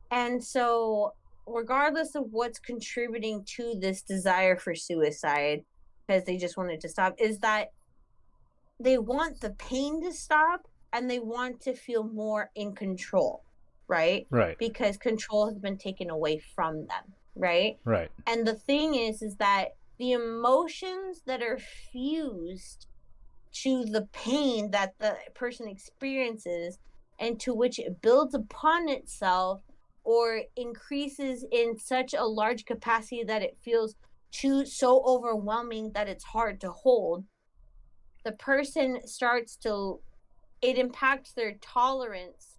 And so, regardless of what's contributing to this desire for suicide, because they just wanted to stop, is that they want the pain to stop and they want to feel more in control, right? Right. Because control has been taken away from them, right? Right. And the thing is that the emotions that are fused to the pain that the person experiences and to which it builds upon itself or increases in such a large capacity that it feels so overwhelming that it's hard to hold, the person it impacts their tolerance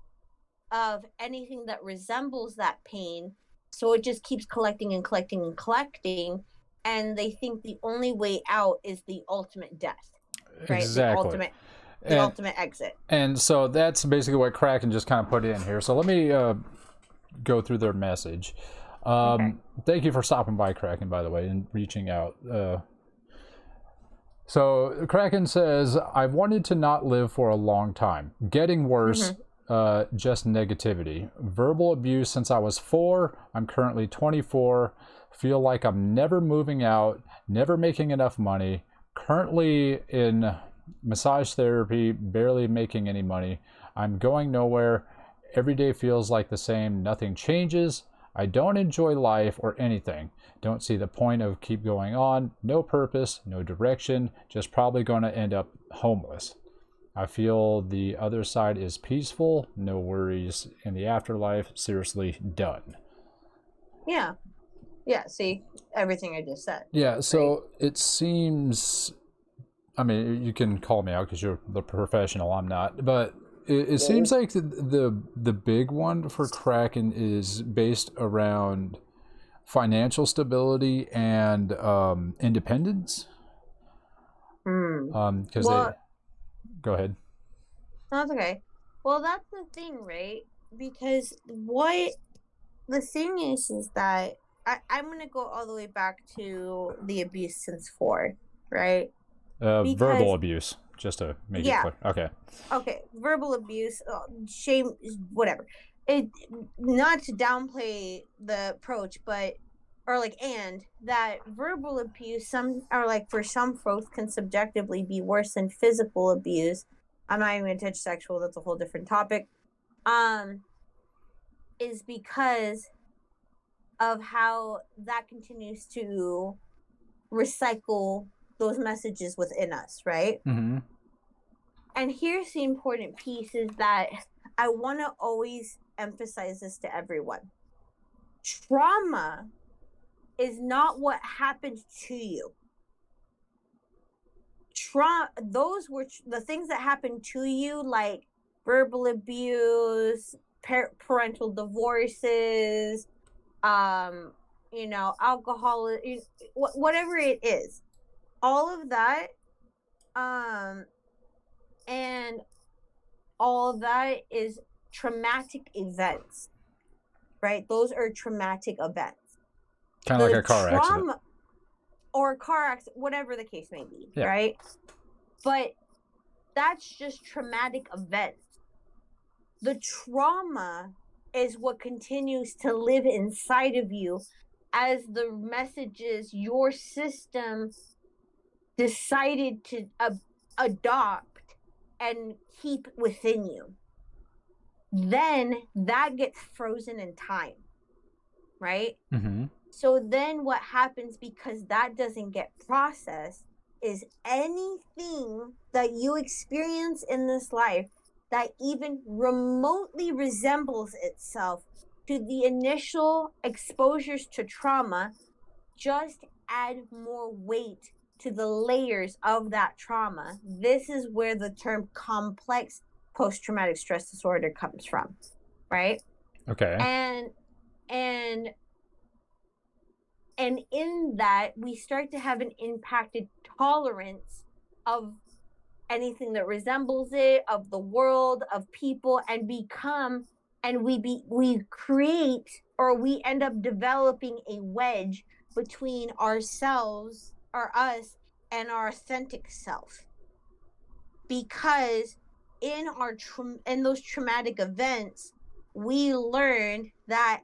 of anything that resembles that pain. So it just keeps collecting and collecting and collecting. And they think the only way out is the ultimate death, right? Exactly. The ultimate exit. And so that's basically what Kraken just kind of put in here. So let me go through their message. Okay. Thank you for stopping by, Kraken, by the way, and reaching out. So Kraken says, I've wanted to not live for a long time. Getting worse, just negativity. Verbal abuse since I was 4. I'm currently 24. Feel like I'm never moving out, never making enough money. Currently in massage therapy, barely making any money. I'm going nowhere. Every day feels like the same. Nothing changes. I don't enjoy life or anything. Don't see the point of keep going on. No purpose, no direction. Just probably going to end up homeless. I feel the other side is peaceful. No worries in the afterlife. Seriously, done. Yeah. Yeah, see, everything I just said. Yeah, so it seems, I mean, you can call me out because you're the professional, I'm not, but it seems like the big one for Kraken is based around financial stability and independence. Because go ahead. That's okay. Well, that's the thing, right? Because what the thing is that I'm gonna go all the way back to the abuse since 4, right? Verbal abuse, just to make it clear. Okay, verbal abuse, shame, whatever. It, not to downplay the approach, but and that verbal abuse, for some folks can subjectively be worse than physical abuse. I'm not even gonna touch sexual, that's a whole different topic. Is because of how that continues to recycle those messages within us, right? Mm-hmm. And here's the important piece is that I want to always emphasize this to everyone. Trauma is not what happened to you. Those were the things that happened to you, like verbal abuse, parental divorces, alcohol, whatever it is, all of that, and all of that is traumatic events, right? Those are traumatic events. Kind of like a car accident. Or a car accident, whatever the case may be, yeah. Right? But that's just traumatic events. The trauma is what continues to live inside of you as the messages your system decided to adopt and keep within you. Then that gets frozen in time, right? Mm-hmm. So then what happens, because that doesn't get processed, is anything that you experience in this life that even remotely resembles itself to the initial exposures to trauma, just add more weight to the layers of that trauma. This is where the term complex post-traumatic stress disorder comes from, right? Okay. And in that, we start to have an impacted tolerance of anything that resembles it, of the world, of people, and we create, or we end up developing a wedge between ourselves, or us, and our authentic self. Because in those traumatic events, we learned that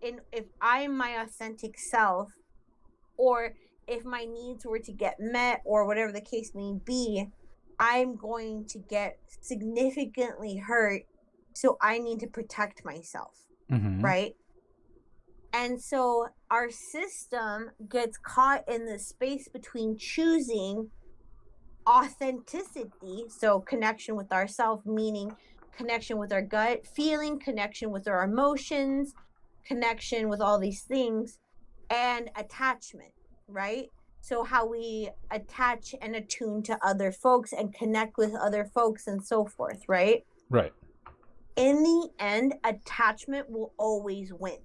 if I'm my authentic self, or if my needs were to get met, or whatever the case may be, I'm going to get significantly hurt. So I need to protect myself, right? And so our system gets caught in the space between choosing authenticity, so connection with ourself, meaning connection with our gut feeling, connection with our emotions, connection with all these things, and attachment, right? So how we attach and attune to other folks and connect with other folks and so forth, right? Right. In the end, attachment will always win.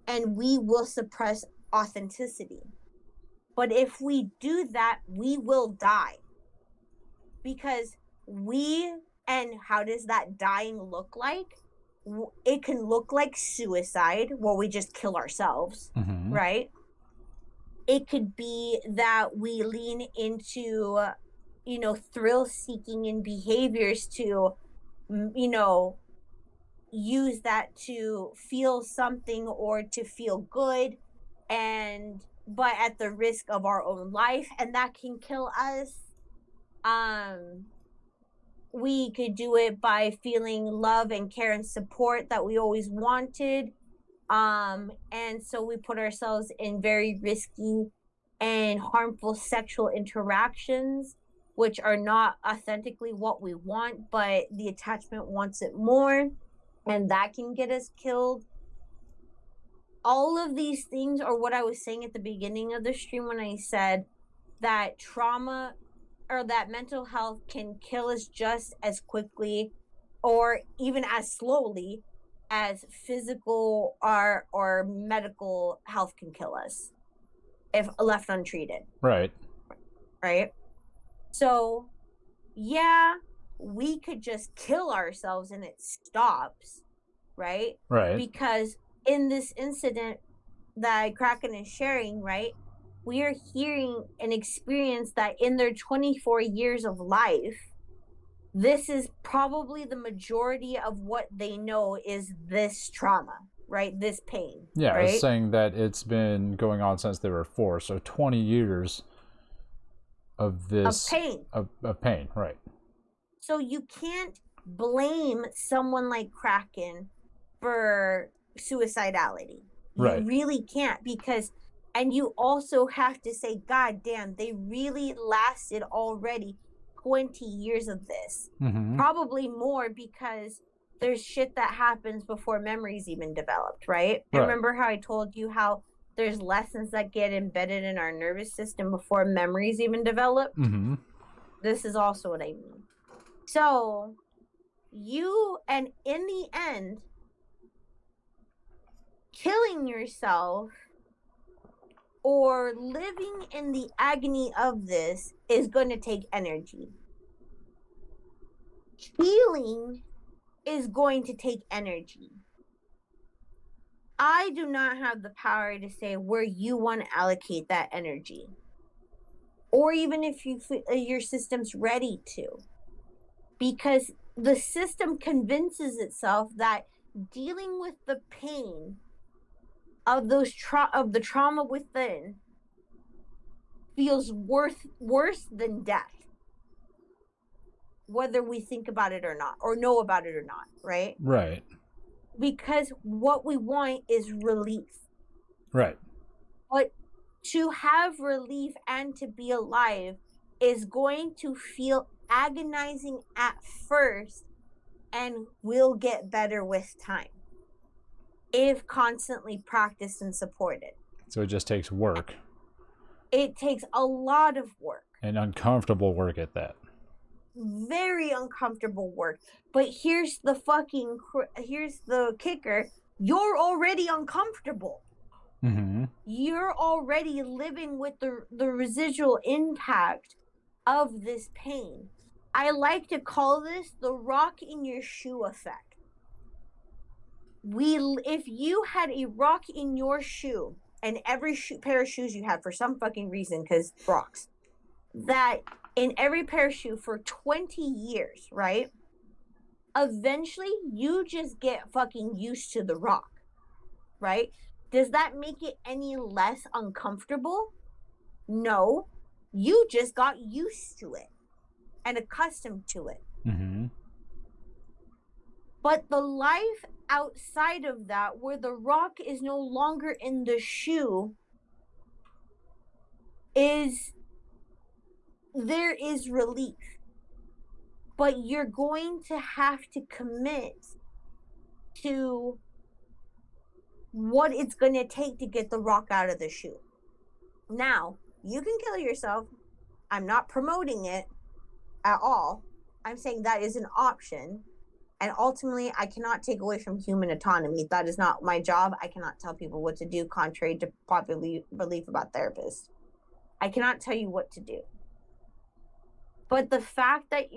And we will suppress authenticity. But if we do that, we will die. Because and how does that dying look like? It can look like suicide, where we just kill ourselves, right? It could be that we lean into, thrill-seeking in behaviors to, use that to feel something or to feel good, but at the risk of our own life, and that can kill us. We could do it by feeling love and care and support that we always wanted. And so we put ourselves in very risky and harmful sexual interactions, which are not authentically what we want, but the attachment wants it more, and that can get us killed. All of these things are what I was saying at the beginning of the stream when I said that trauma or that mental health can kill us just as quickly or even as slowly as physical or medical health can kill us if left untreated. Right. So yeah, we could just kill ourselves and it stops, right? Because in this incident that Kraken is sharing, right, we are hearing an experience that in their 24 years of life, this is probably the majority of what they know is this trauma, right? This pain. Yeah, right? I was saying that it's been going on since they were 4, so 20 years of this... Of pain. Of pain, right. So you can't blame someone like Kraken for suicidality. Right. You really can't, because... And you also have to say, God damn, they really lasted already 20 years of this. Probably more, because there's shit that happens before memories even developed, right? And remember how I told you how there's lessons that get embedded in our nervous system before memories even develop? This is also what I mean. So, and in the end, killing yourself or living in the agony of this is going to take energy. Healing is going to take energy. I do not have the power to say where you want to allocate that energy, or even if your system's ready to, because the system convinces itself that dealing with the pain of the trauma within feels worse than death, whether we think about it or not, or know about it or not, right? Right. Because what we want is relief. Right. But to have relief and to be alive is going to feel agonizing at first, and will get better with time if constantly practiced and supported. So it just takes work. It takes a lot of work. And uncomfortable work at that. Very uncomfortable work. But here's the kicker. You're already uncomfortable. Mm-hmm. You're already living with the residual impact of this pain. I like to call this the rock in your shoe effect. If you had a rock in your shoe, and every pair of shoes you had for some fucking reason, because rocks, that in every pair of shoe for 20 years, right? Eventually, you just get fucking used to the rock, right? Does that make it any less uncomfortable? No. You just got used to it and accustomed to it. Mm-hmm. But the life outside of that, where the rock is no longer in the shoe, there is relief. But you're going to have to commit to what it's going to take to get the rock out of the shoe. Now, you can kill yourself. I'm not promoting it at all. I'm saying that is an option. And ultimately, I cannot take away from human autonomy. That is not my job. I cannot tell people what to do, contrary to popular belief about therapists. I cannot tell you what to do. But the fact that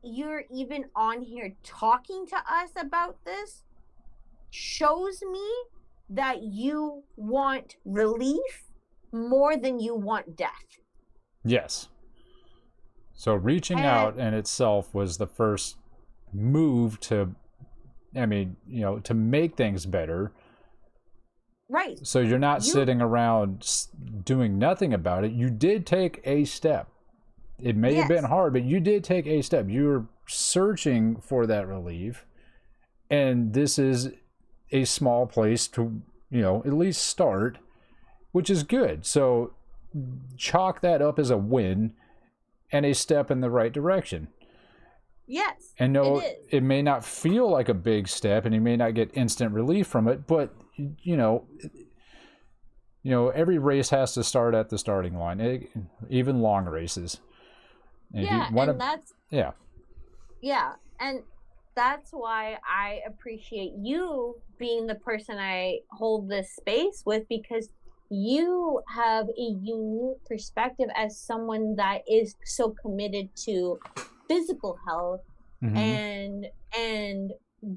you're even on here talking to us about this shows me that you want relief more than you want death. Yes. So reaching out in itself was the first move to make things better. Right. So you're not sitting around doing nothing about it. You did take a step. It may have been hard, but you did take a step. You were searching for that relief. And this is a small place to, at least start, which is good. So chalk that up as a win and a step in the right direction. Yes. And no, it may not feel like a big step and you may not get instant relief from it, but every race has to start at the starting line, even long races. And and that's why I appreciate you being the person I hold this space with, because you have a unique perspective as someone that is so committed to physical health and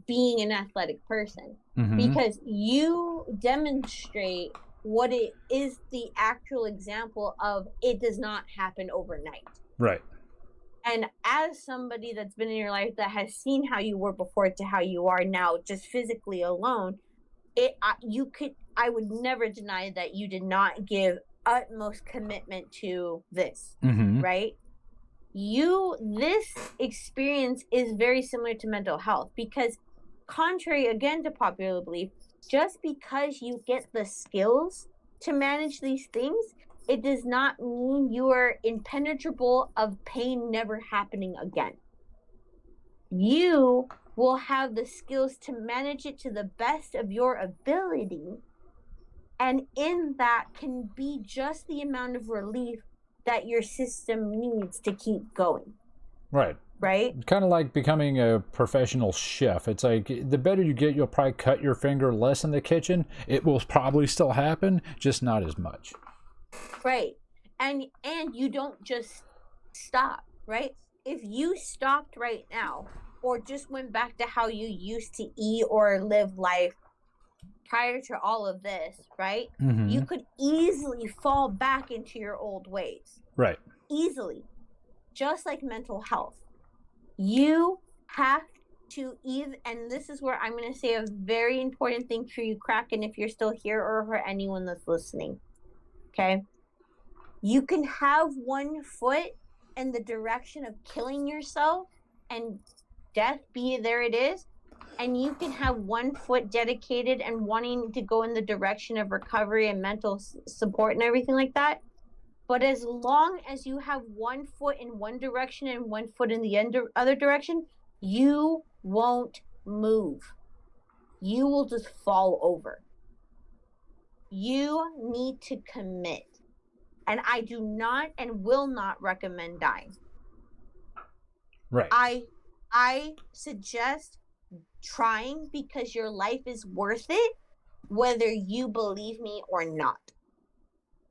being an athletic person, because you demonstrate what it is, the actual example of it does not happen overnight. Right. And as somebody that's been in your life that has seen how you were before to how you are now, just physically alone, I would never deny that you did not give utmost commitment to this, right? This experience is very similar to mental health, because contrary again to popular belief, just because you get the skills to manage these things, it does not mean you are impenetrable of pain never happening again. You will have the skills to manage it to the best of your ability, and in that can be just the amount of relief that your system needs to keep going. Right. Kind of like becoming a professional chef. It's like the better you get, you'll probably cut your finger less in the kitchen. It will probably still happen, just not as much. Right. And you don't just stop, right? If you stopped right now, or just went back to how you used to eat or live life prior to all of this, right? You could easily fall back into your old ways. Right. Easily. Just like mental health. You have to and this is where I'm going to say a very important thing for you, Kraken, if you're still here, or for anyone that's listening. Okay? You can have one foot in the direction of killing yourself and death, there it is. And you can have one foot dedicated and wanting to go in the direction of recovery and mental support and everything like that. But as long as you have one foot in one direction and one foot in the other direction, you won't move. You will just fall over. You need to commit. And I do not and will not recommend dying. Right. I suggest trying because your life is worth it, whether you believe me or not.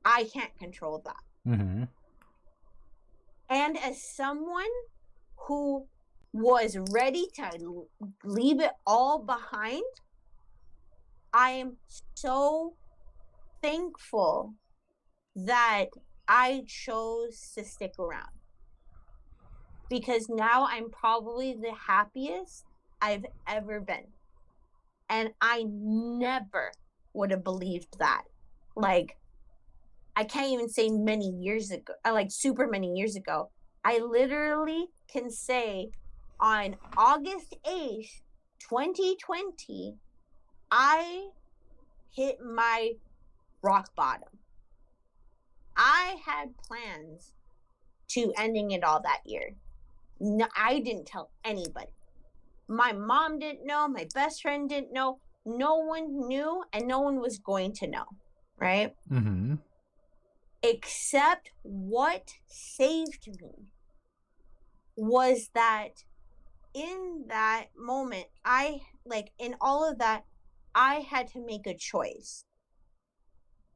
I can't control that. Mm-hmm. And as someone who was ready to leave it all behind, I am so thankful that I chose to stick around. Because now I'm probably the happiest I've ever been. And I never would have believed that. Like, I can't even say many years ago, like super many years ago. I literally can say on August 8th, 2020, I hit my rock bottom. I had plans to ending it all that year. No, I didn't tell anybody. My mom didn't know. My best friend didn't know. No one knew, and no one was going to know, right? Mm-hmm. Except what saved me was that in that moment, in all of that, I had to make a choice.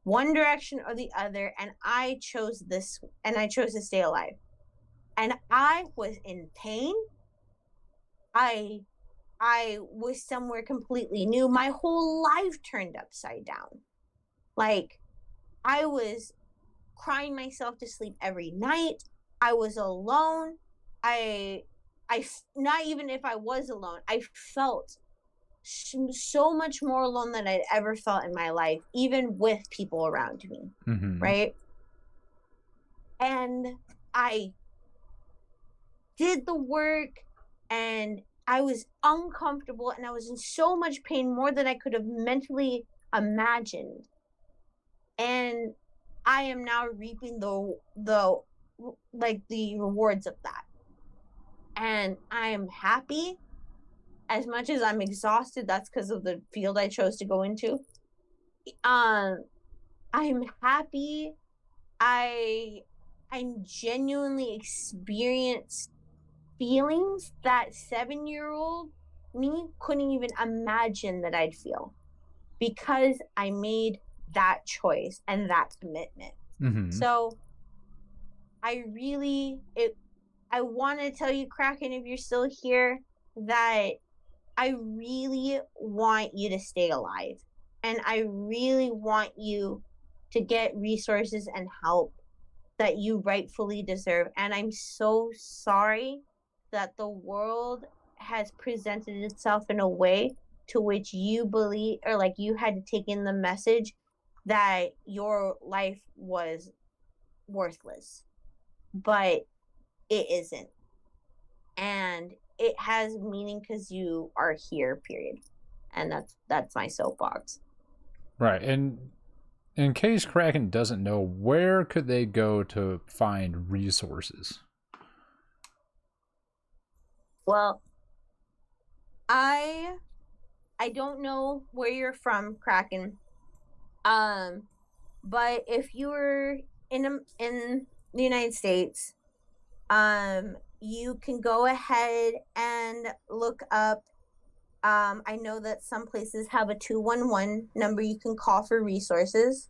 One direction or the other, and I chose this, and I chose to stay alive. And I was in pain. I was somewhere completely new. My whole life turned upside down. Like, I was crying myself to sleep every night. I was alone. I not even if I was alone, I felt so much more alone than I'd ever felt in my life, even with people around me. Mm-hmm. Right? And I did the work, and I was uncomfortable, and I was in so much pain, more than I could have mentally imagined. And I am now reaping the rewards of that. And I am happy. As much as I'm exhausted, that's because of the field I chose to go into. I'm happy. I genuinely experienced feelings that 7-year-old me couldn't even imagine that I'd feel, because I made that choice and that commitment. Mm-hmm. So I want to tell you, Kraken, if you're still here, that I really want you to stay alive, and I really want you to get resources and help that you rightfully deserve. And I'm so sorry that the world has presented itself in a way to which you believe, or like you had to take in the message that your life was worthless. But it isn't. And it has meaning because you are here, period. And that's my soapbox. Right. And in case Kraken doesn't know, where could they go to find resources? Well, I don't know where you're from, Kraken. But if you were in the United States, you can go ahead and look up. I know that some places have a 211 number you can call for resources.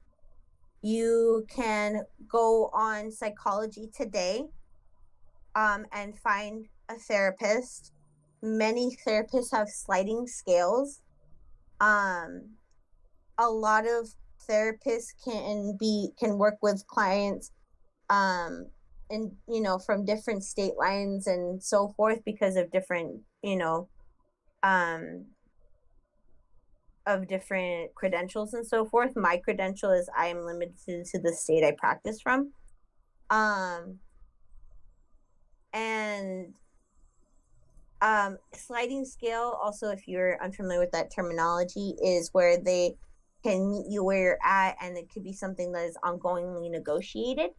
You can go on Psychology Today, and find a therapist. Many therapists have sliding scales. A lot of therapists can work with clients, and from different state lines and so forth, because of different of different credentials and so forth. My credential is I am limited to the state I practice from. And sliding scale, also, if you're unfamiliar with that terminology, is where they can meet you where you're at, and it could be something that is ongoingly negotiated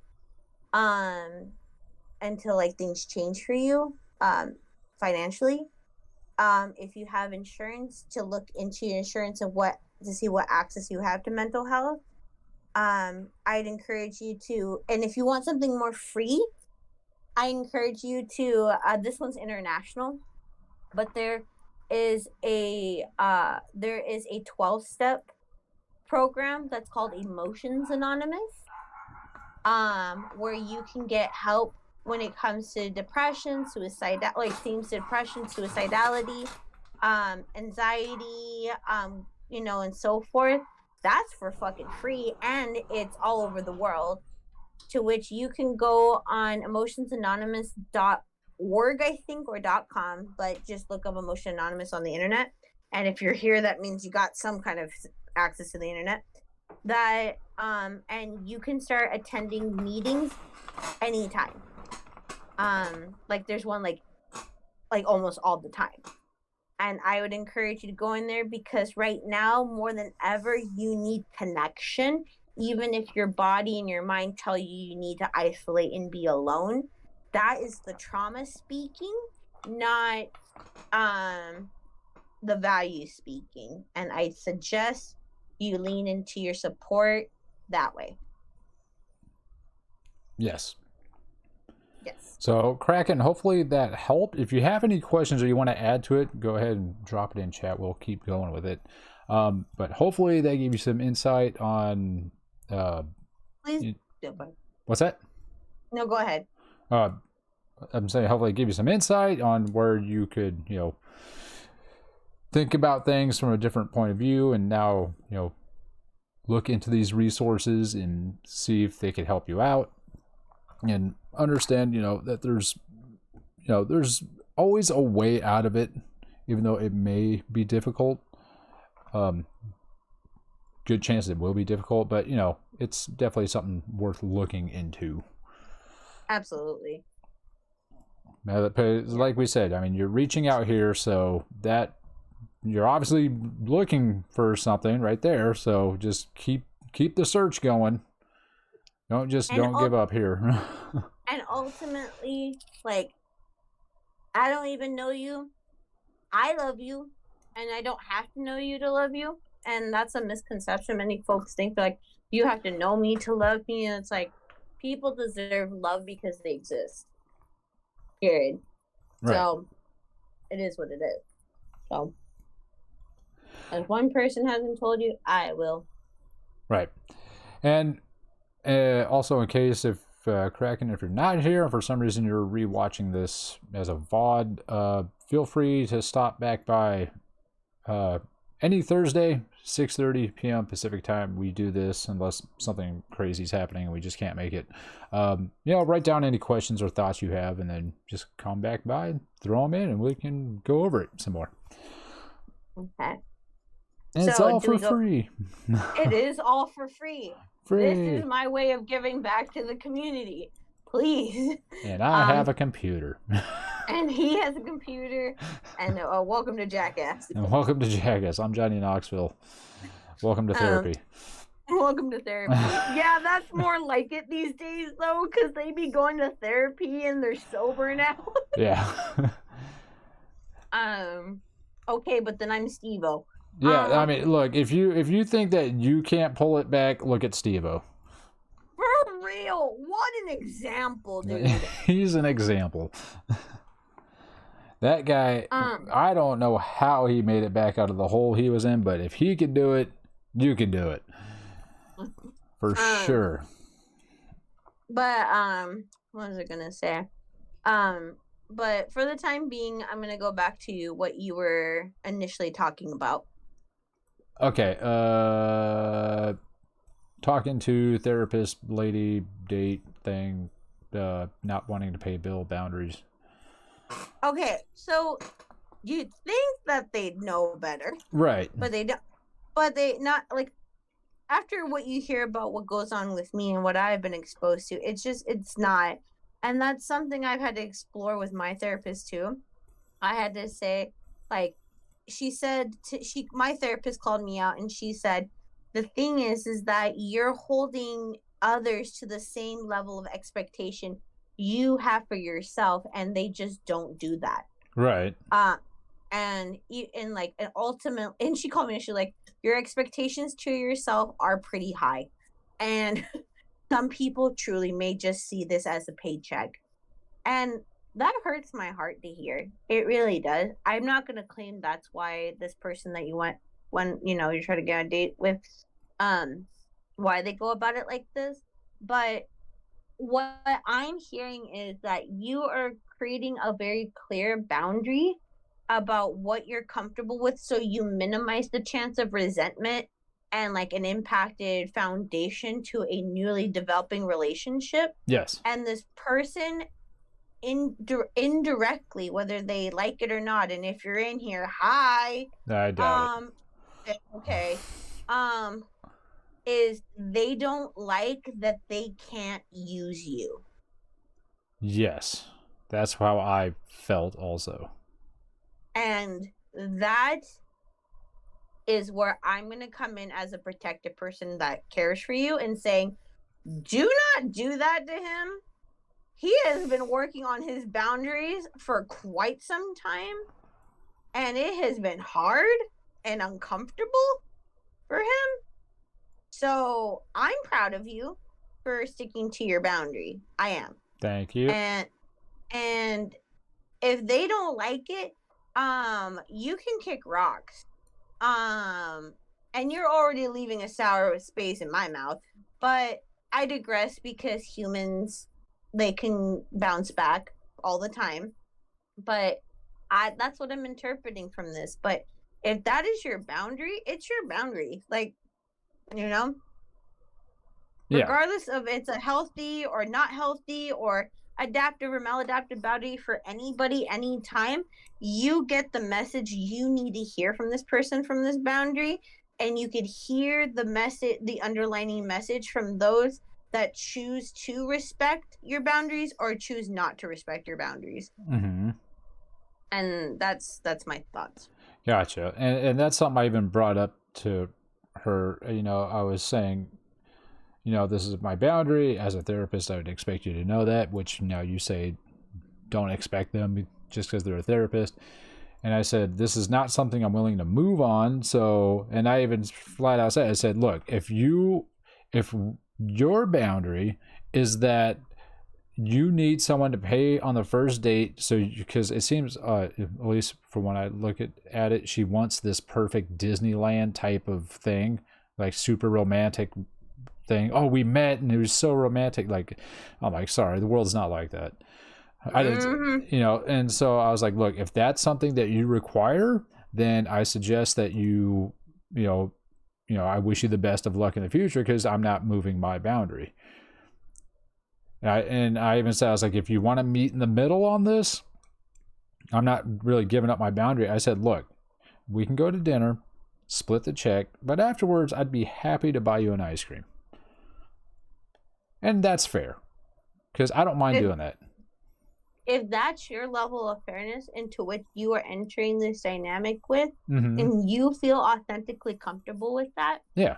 until like things change for you financially. if you have insurance, to look into your insurance and to see what access you have to mental health. I'd encourage you to, and if you want something more free, I encourage you to. This one's international, but there is a 12-step program that's called Emotions Anonymous, where you can get help when it comes to depression, depression, suicidality, anxiety, and so forth. That's for fucking free, and it's all over the world. To which you can go on emotionsanonymous.org, I think, or .com, but just look up Emotion Anonymous on the internet. And if you're here, that means you got some kind of access to the internet. And you can start attending meetings anytime. Like there's one like almost all the time. And I would encourage you to go in there, because right now, more than ever, you need connection. Even if your body and your mind tell you need to isolate and be alone, that is the trauma speaking, not the value speaking. And I suggest you lean into your support that way. Yes. Yes. So, Kraken, hopefully that helped. If you have any questions or you want to add to it, go ahead and drop it in chat. We'll keep going with it. But hopefully that gave you some insight on... Please. What's that? No, go ahead. I'm saying hopefully it gave you some insight on where you could, think about things from a different point of view, and now, look into these resources and see if they could help you out, and understand, that there's always a way out of it, even though it may be difficult. Good chance it will be difficult, but it's definitely something worth looking into. Absolutely. Like we said, I mean, you're reaching out here, so that you're obviously looking for something right there. So just keep the search going. Don't give up here. And ultimately, I don't even know you. I love you, and I don't have to know you to love you. And that's a misconception. Many folks think you have to know me to love me. And it's people deserve love because they exist. Period. Right. So it is what it is. So if one person hasn't told you, I will. Right. And also, in case if Kraken, if you're not here and for some reason you're rewatching this as a VOD, feel free to stop back by any Thursday, 6:30 p.m. Pacific time. We do this unless something crazy is happening and we just can't make it. Write down any questions or thoughts you have, and then just come back by, throw them in, and we can go over it some more. Okay. And it's all for free. It is all for free. This is my way of giving back to the community. Please. And I have a computer. And he has a computer. And welcome to Jackass. And welcome to Jackass. I'm Johnny Knoxville. Welcome to therapy. Welcome to therapy. Yeah, that's more like it these days, though, because they be going to therapy and they're sober now. Yeah. Okay, but then I'm Steve-O. Yeah, I mean, look, if you think that you can't pull it back, look at Steve-O. For real, what an example, dude. He's an example. That guy, I don't know how he made it back out of the hole he was in, but if he could do it, you can do it. For sure. But, what was I gonna say? But for the time being, I'm gonna go back to what you were initially talking about. Okay, talking to therapist, lady, date thing, not wanting to pay bill, boundaries. Okay, so you'd think that they'd know better. Right. But they don't. But they not, after what you hear about what goes on with me and what I've been exposed to, it's not. And that's something I've had to explore with my therapist too. I had to say, she said, my therapist called me out and she said, the thing is that you're holding others to the same level of expectation you have for yourself, and they just don't do that. Right. and like an ultimate, and she called me and she's like, your expectations to yourself are pretty high, and some people truly may just see this as a paycheck, and that hurts my heart to hear. It really does. I'm not going to claim that's why this person that you went when you're trying to get on a date with, why they go about it like this, but what I'm hearing is that you are creating a very clear boundary about what you're comfortable with, so you minimize the chance of resentment and like an impacted foundation to a newly developing relationship. Yes. And this person indirectly, whether they like it or not, and if you're in here, hi, I doubt it. okay, is they don't like that they can't use you. Yes, that's how I felt also. And that is where I'm going to come in as a protective person that cares for you and saying, do not do that to him. He has been working on his boundaries for quite some time, and it has been hard and uncomfortable for him. So I'm proud of you for sticking to your boundary. I am. Thank you. And if they don't like it, you can kick rocks. And you're already leaving a sour space in my mouth. But I digress, because humans, they can bounce back all the time. But that's what I'm interpreting from this. But if that is your boundary, it's your boundary. Like, Yeah. Regardless of it's a healthy or not healthy or adaptive or maladaptive boundary for anybody, anytime, you get the message you need to hear from this person from this boundary, and you could hear the message, the underlining message from those that choose to respect your boundaries or choose not to respect your boundaries. Mm-hmm. And that's my thoughts. Gotcha. And that's something I even brought up to her. I was saying, this is my boundary. As a therapist, I would expect you to know that, which now you say don't expect them just because they're a therapist. And I said, this is not something I'm willing to move on. So, and I even flat out said, I said, look, if your boundary is that you need someone to pay on the first date, because it seems, at least from when I look at it, she wants this perfect Disneyland type of thing, like super romantic thing. Oh, we met and it was so romantic. Like, I'm like, sorry, the world's not like that. I didn't, and so I was like, look, if that's something that you require, then I suggest that I wish you the best of luck in the future, because I'm not moving my boundary. And I even said, I was like, if you want to meet in the middle on this, I'm not really giving up my boundary. I said, look, we can go to dinner, split the check, but afterwards I'd be happy to buy you an ice cream. And that's fair, because I don't mind doing that. If that's your level of fairness into which you are entering this dynamic with, Mm-hmm. and you feel authentically comfortable with that, Yeah,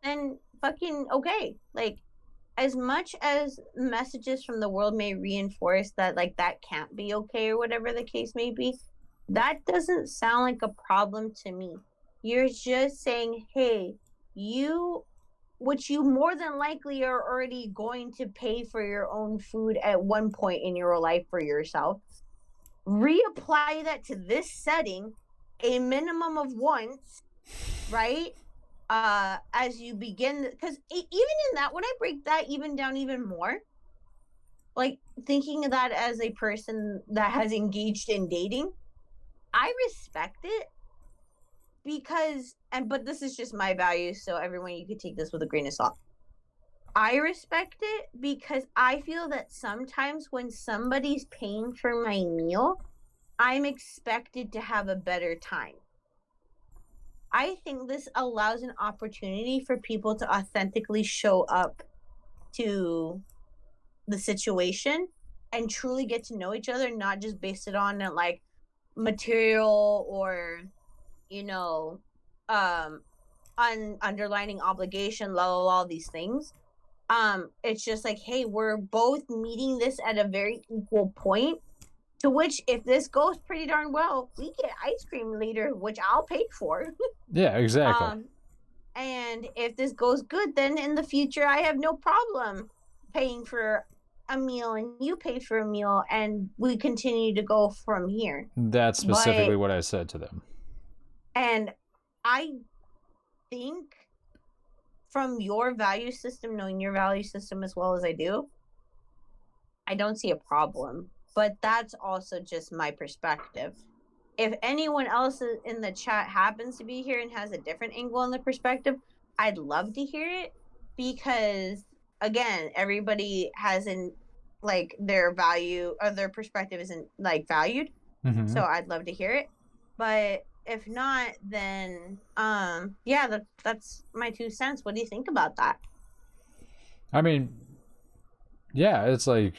then fucking okay. Like, as much as messages from the world may reinforce that, like, that can't be okay or whatever the case may be, that doesn't sound like a problem to me. You're just saying, hey, which you more than likely are already going to pay for your own food at one point in your life for yourself, reapply that to this setting a minimum of once, right? As you begin, because even in that, when I break that even down even more, like thinking of that as a person that has engaged in dating, I respect it because, but this is just my values, so everyone, you could take this with a grain of salt. I respect it because I feel that sometimes when somebody's paying for my meal, I'm expected to have a better time. I think this allows an opportunity for people to authentically show up to the situation and truly get to know each other, not just base it on like material or underlining obligation, all these things. It's just like, hey, we're both meeting this at a very equal point, To which, if this goes pretty darn well, we get ice cream later, which I'll pay for. Yeah, exactly. And if this goes good, then in the future, I have no problem paying for a meal and you pay for a meal, and we continue to go from here. That's specifically what I said to them. And I think from your value system, knowing your value system as well as I do, I don't see a problem. But that's also just my perspective. If anyone else in the chat happens to be here and has a different angle on the perspective, I'd love to hear it, because again, everybody hasn't like their value or their perspective isn't like valued. Mhm. So I'd love to hear it. But if not, then yeah, that's my 2 cents. What do you think about that? I mean, yeah, it's like,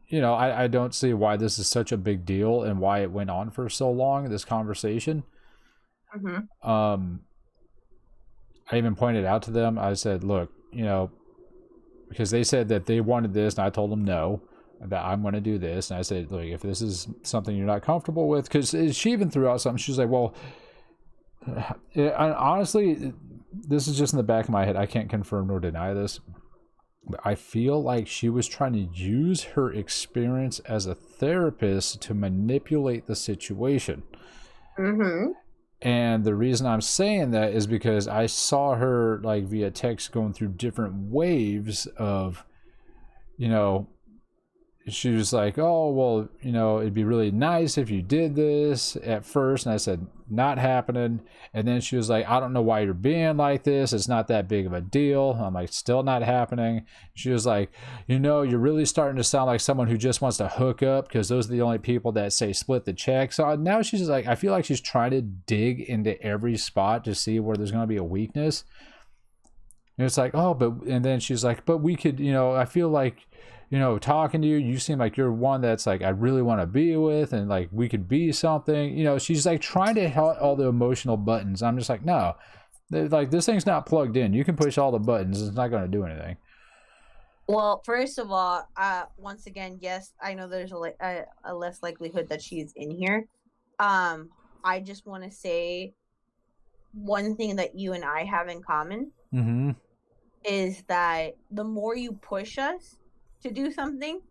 you know, I don't see why this is such a big deal and why it went on for so long, this conversation. Mm-hmm. I even pointed out to them, I said, look, you know, because they said that they wanted this, and I told them no, that I'm going to do this. And I said, look, if this is something you're not comfortable with, because she even threw out something, she was like, well, honestly, this is just in the back of my head. I can't confirm nor deny this. But I feel like she was trying to use her experience as a therapist to manipulate the situation. Mm-hmm. And the reason I'm saying that is because I saw her like via text going through different waves of, you know, she was like, oh, well, you know, it'd be really nice if you did this at first. And I said, not happening. And then she was like, I don't know why you're being like this. It's not that big of a deal. I'm like, still not happening. She was like, you know, you're really starting to sound like someone who just wants to hook up, because those are the only people that say split the check. So now she's like, I feel like she's trying to dig into every spot to see where there's going to be a weakness. And it's like, oh, but, and then she's like, but we could, you know, I feel like, you know, talking to you, you seem like you're one that's like, I really want to be with, and like we could be something, you know. She's like trying to hit all the emotional buttons. I'm just like, no, like this thing's not plugged in. You can push all the buttons, it's not going to do anything. Well, first of all, once again, yes, I know there's a less likelihood that she's in here. I just want to say one thing that you and I have in common is that the more you push us to do something,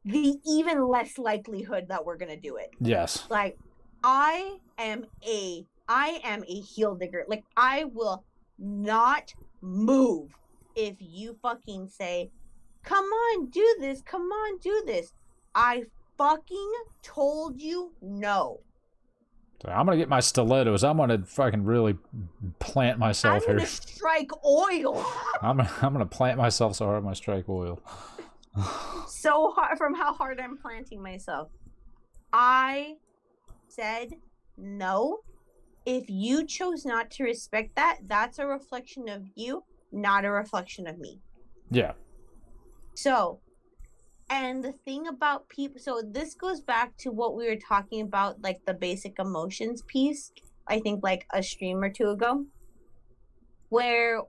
the even less likelihood that we're gonna do it. Yes. Like, I am a heel digger. Like, I will not move if you fucking say, come on, do this, come on, do this. I fucking told you no. I'm gonna get my stilettos. I'm gonna fucking really plant myself here. I'm gonna strike oil. I'm gonna plant myself so hard I'm gonna strike oil. So hard, from how hard I'm planting myself. I said no. If you chose not to respect that, that's a reflection of you, not a reflection of me. Yeah. So, and the thing about people, so this goes back to what we were talking about, like the basic emotions piece, I think like a stream or two ago, where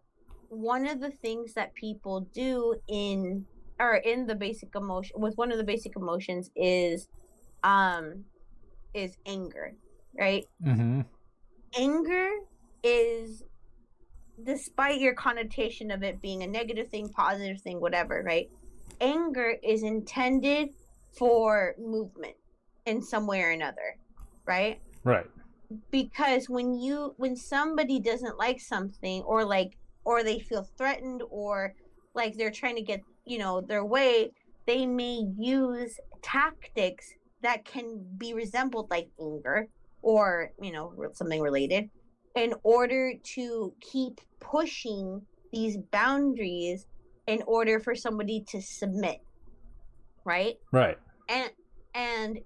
one of the things that people do in the basic emotion, with one of the basic emotions is anger, right? Mm-hmm. Anger is, despite your connotation of it being a negative thing, positive thing, whatever, right? Anger is intended for movement in some way or another, right? Right. Because when somebody doesn't like something, or they feel threatened, or like they're trying to get, you know, their way, they may use tactics that can be resembled like anger, or, you know, something related, in order to keep pushing these boundaries in order for somebody to submit, right? Right. And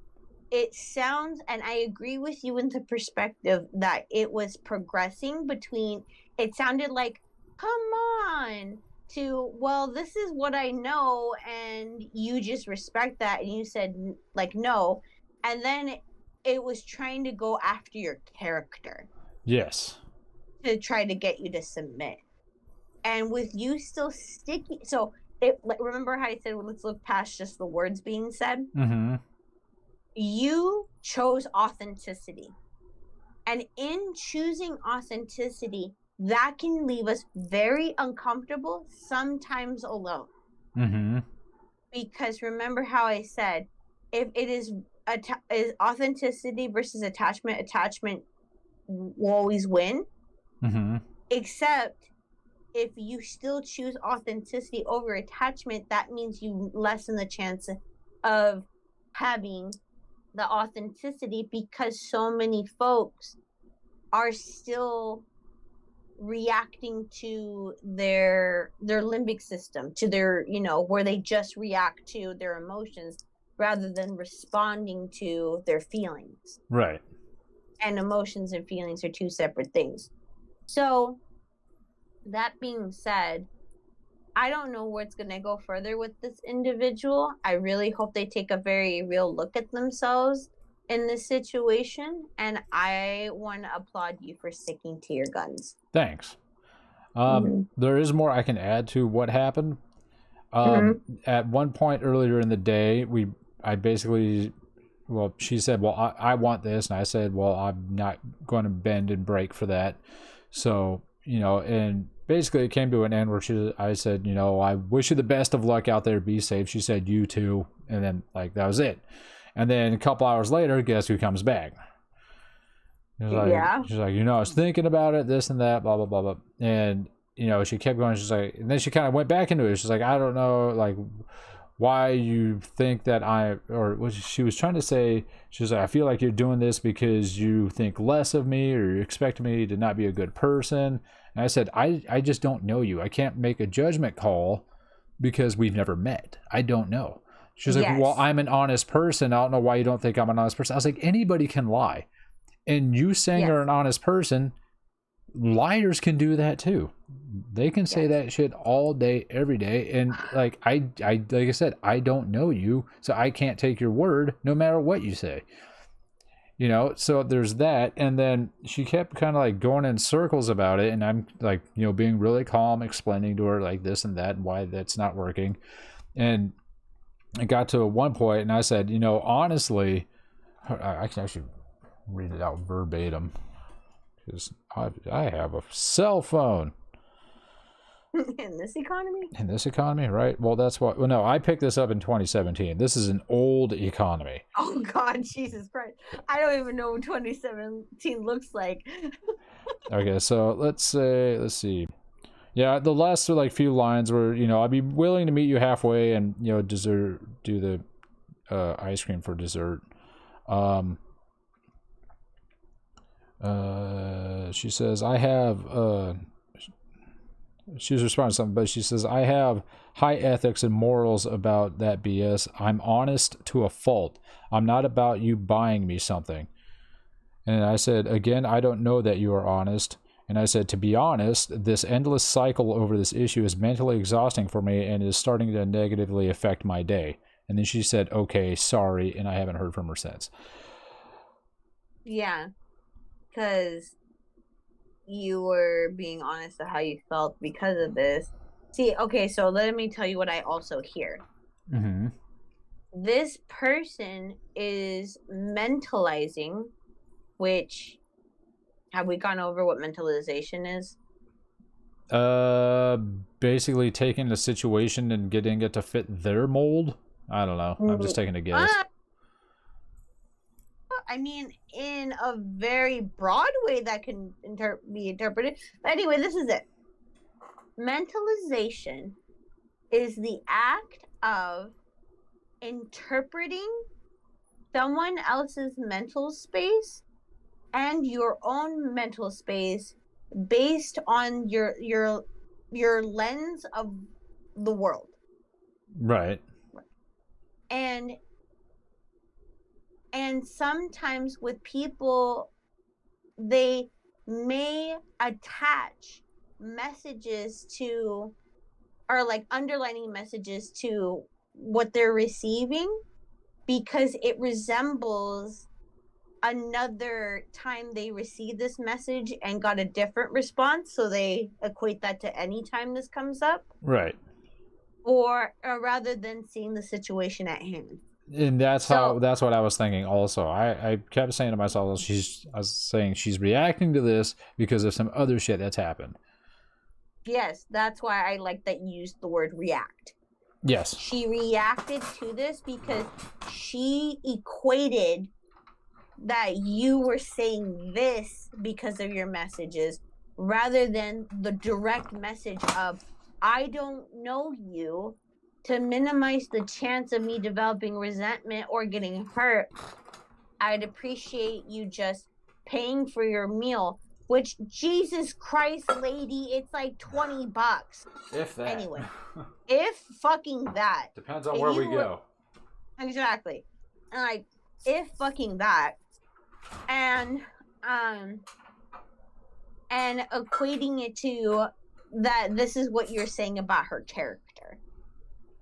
it sounds, and I agree with you in the perspective that it was progressing between, it sounded like, come on, to, well, this is what I know, and you just respect that, and you said like no, and then it was trying to go after your character. Yes. To try to get you to submit. And with you still sticking, so remember how I said, well, let's look past just the words being said? Mm-hmm. you chose authenticity. And in choosing authenticity, that can leave us very uncomfortable, sometimes alone. Mm-hmm. Because remember how I said, if it is authenticity versus attachment will always win. Mm-hmm. Except if you still choose authenticity over attachment, that means you lessen the chance of having the authenticity, because so many folks are still reacting to their limbic system, to their, where they just react to their emotions rather than responding to their feelings. Right. And emotions and feelings are two separate things. So that being said, I don't know where it's going to go further with this individual. I really hope they take a very real look at themselves in this situation, and I want to applaud you for sticking to your guns. Thanks. Mm-hmm. There is more I can add to what happened. At one point earlier in the day, she said, well, I want this. And I said, well, I'm not going to bend and break for that. So, and basically it came to an end where I said, I wish you the best of luck out there. Be safe. She said, you too. And then that was it. And then a couple hours later, guess who comes back? She's like, I was thinking about it, this and that, blah, blah, blah, blah. And, she kept going. She's like, and then she kind of went back into it. She's like, I don't know, why you think that or what she was trying to say. She was like, I feel like you're doing this because you think less of me, or you expect me to not be a good person. And I said, I just don't know you. I can't make a judgment call because we've never met. I don't know. She's like, well, I'm an honest person. I don't know why you don't think I'm an honest person. I was like, anybody can lie. And you saying you're an honest person, liars can do that too. They can say that shit all day, every day. And like I said, I don't know you, so I can't take your word no matter what you say. So there's that. And then she kept kind of going in circles about it. And I'm being really calm, explaining to her this and that and why that's not working. And it got to one point and I said, honestly, I can actually read it out verbatim because I have a cell phone. In this economy? In this economy, right? Well, that's what. Well, no, I picked this up in 2017. This is an old economy. Oh God, Jesus Christ! I don't even know what 2017 looks like. Okay, so let's see. Yeah, the last few lines were, I'd be willing to meet you halfway and do the ice cream for dessert. She says, I have, she was responding to something, but she says, I have high ethics and morals about that BS. I'm honest to a fault. I'm not about you buying me something. And I said, again, I don't know that you are honest. And I said, to be honest, this endless cycle over this issue is mentally exhausting for me and is starting to negatively affect my day. And then she said, okay, sorry. And I haven't heard from her since. Yeah. Because you were being honest to how you felt because of this. See, okay, so let me tell you what I also hear. Mm-hmm. This person is mentalizing, which, have we gone over what mentalization is? Basically taking the situation and getting it to fit their mold. I don't know. I'm just taking a guess. I mean, in a very broad way that can be interpreted. But anyway, this is it. Mentalization is the act of interpreting someone else's mental space and your own mental space based on your lens of the world. Right. And sometimes with people, they may attach messages to, or underlining messages to what they're receiving because it resembles another time they received this message and got a different response, so they equate that to any time this comes up. Right. Or rather than seeing the situation at hand. And that's So- that's what I was thinking also. I kept saying to myself, I was saying she's reacting to this because of some other shit that's happened. Yes, that's why I like that you used the word react. Yes. She reacted to this because she equated that you were saying this because of your messages rather than the direct message of, I don't know you, to minimize the chance of me developing resentment or getting hurt. I'd appreciate you just paying for your meal, which, Jesus Christ, lady, it's like $20. If that. Anyway. If fucking that. Depends on If where you we were- go. Exactly. And like, if fucking that. And equating it to that this is what you're saying about her character.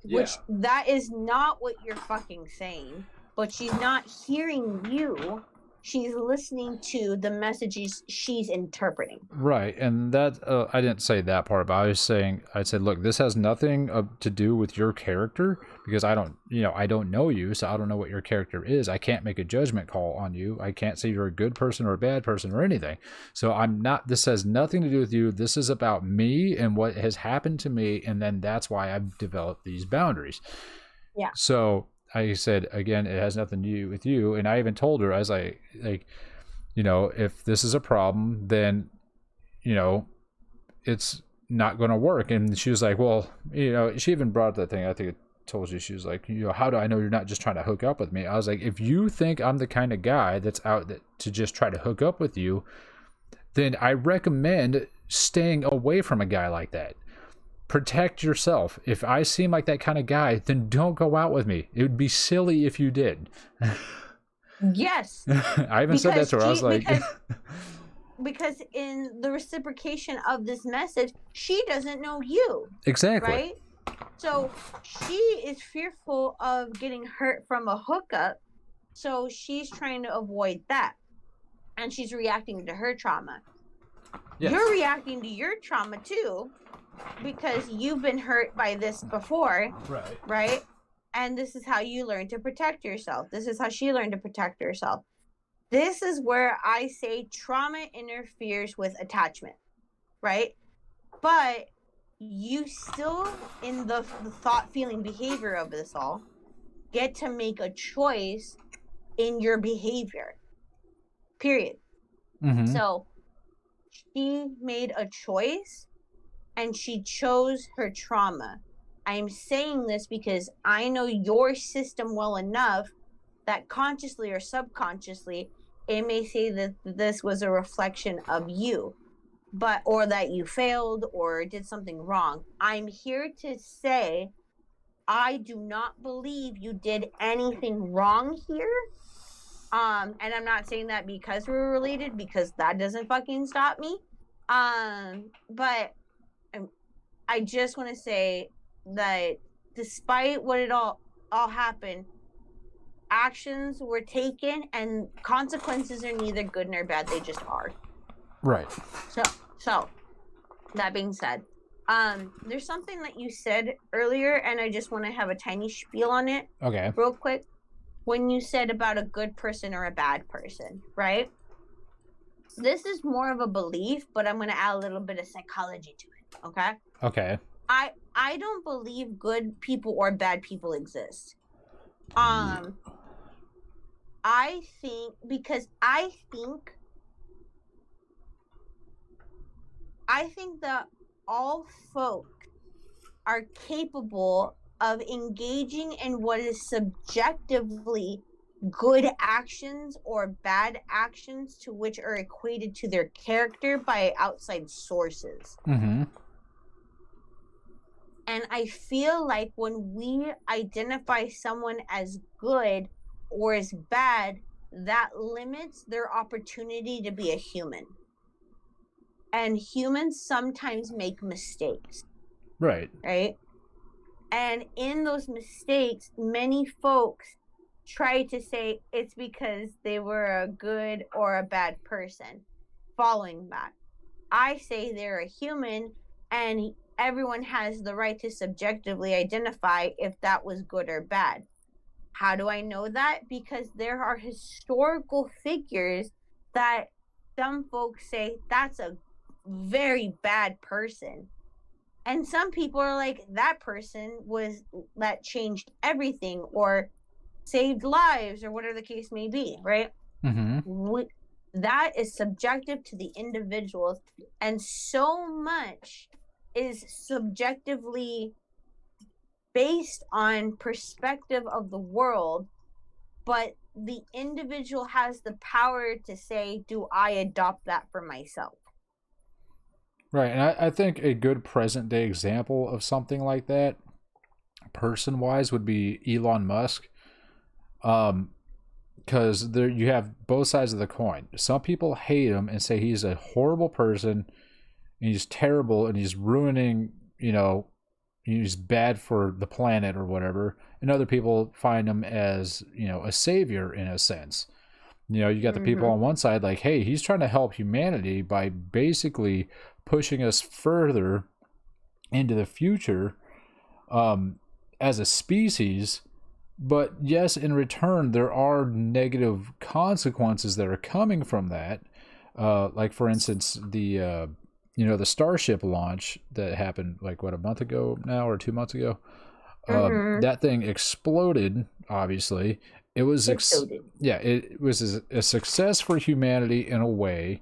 Which that is not what you're fucking saying. But she's not hearing you. She's listening to the messages she's interpreting. Right, and that I didn't say that part, but I said, look, this has nothing to do with your character because I don't know you, so I don't know what your character is. I can't make a judgment call on you. I can't say you're a good person or a bad person or anything. So this has nothing to do with you. This is about me and what has happened to me, and then that's why I've developed these boundaries. Yeah. So I said, again, it has nothing to do with you. And I even told her, I was like, if this is a problem, then, it's not going to work. And she was like, well, she even brought up that thing. I think I told you, she was like, how do I know you're not just trying to hook up with me? I was like, if you think I'm the kind of guy that's out to just try to hook up with you, then I recommend staying away from a guy like that. Protect yourself. If I seem like that kind of guy, then don't go out with me. It would be silly if you did. Yes. I even said that to her. I was like, because in the reciprocation of this message, she doesn't know you. exactly. Right? So she is fearful of getting hurt from a hookup. So she's trying to avoid that. And she's reacting to her trauma. Yes. You're reacting to your trauma too. Because you've been hurt by this before, right? And this is how you learn to protect yourself. This is how she learned to protect herself. This is where I say trauma interferes with attachment, right? But you still, in the thought, feeling, behavior of this all, get to make a choice in your behavior. Period. Mm-hmm. So she made a choice. And she chose her trauma. I'm saying this because I know your system well enough that consciously or subconsciously, it may say that this was a reflection of you, or that you failed or did something wrong. I'm here to say, I do not believe you did anything wrong here. And I'm not saying that because we're related, because that doesn't fucking stop me. But I just want to say that despite what it all happened, actions were taken and consequences are neither good nor bad. They just are. Right. So that being said, there's something that you said earlier, and I just want to have a tiny spiel on it. Okay. Real quick. When you said about a good person or a bad person, right? This is more of a belief, but I'm going to add a little bit of psychology to it, okay? Okay. I don't believe good people or bad people exist. I think that all folk are capable of engaging in what is subjectively good actions or bad actions to which are equated to their character by outside sources. Mm-hmm. And I feel like when we identify someone as good or as bad, that limits their opportunity to be a human. And humans sometimes make mistakes. Right. Right? And in those mistakes, many folks try to say it's because they were a good or a bad person. Following that, I say they're a human, and everyone has the right to subjectively identify if that was good or bad. How do I know that? Because there are historical figures that some folks say that's a very bad person. And some people are like, that person that changed everything or saved lives or whatever the case may be, right? Mm-hmm. That is subjective to the individuals, and so much is subjectively based on perspective of the world, but the individual has the power to say, do I adopt that for myself? Right, and I think a good present day example of something like that, person wise, would be Elon Musk. Because there you have both sides of the coin. Some people hate him and say he's a horrible person and he's terrible and he's ruining, he's bad for the planet or whatever. And other people find him as, a savior in a sense. You got the people on one side like, hey, he's trying to help humanity by basically pushing us further into the future as a species. But yes, in return, there are negative consequences that are coming from that. Like, for instance, the Starship launch that happened, like, what, a month ago now or 2 months ago? That thing exploded, obviously. It was, it was a success for humanity in a way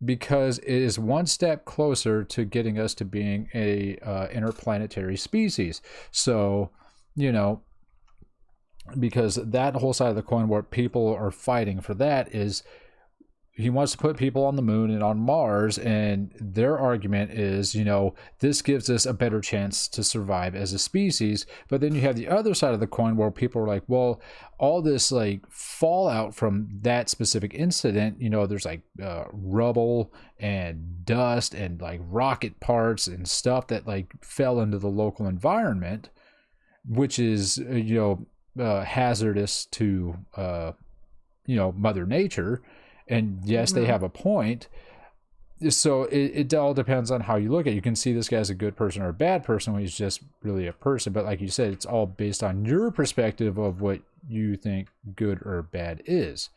because it is one step closer to getting us to being a interplanetary species. So, because that whole side of the coin where people are fighting for that is he wants to put people on the moon and on Mars, and their argument is, this gives us a better chance to survive as a species. But then you have the other side of the coin where people are like, well, all this like fallout from that specific incident, there's like rubble and dust and like rocket parts and stuff that like fell into the local environment, which is hazardous to Mother Nature. And yes, they have a point. So it all depends on how you look at it. You can see this guy as a good person or a bad person when he's just really a person. But like you said, it's all based on your perspective of what you think good or bad is.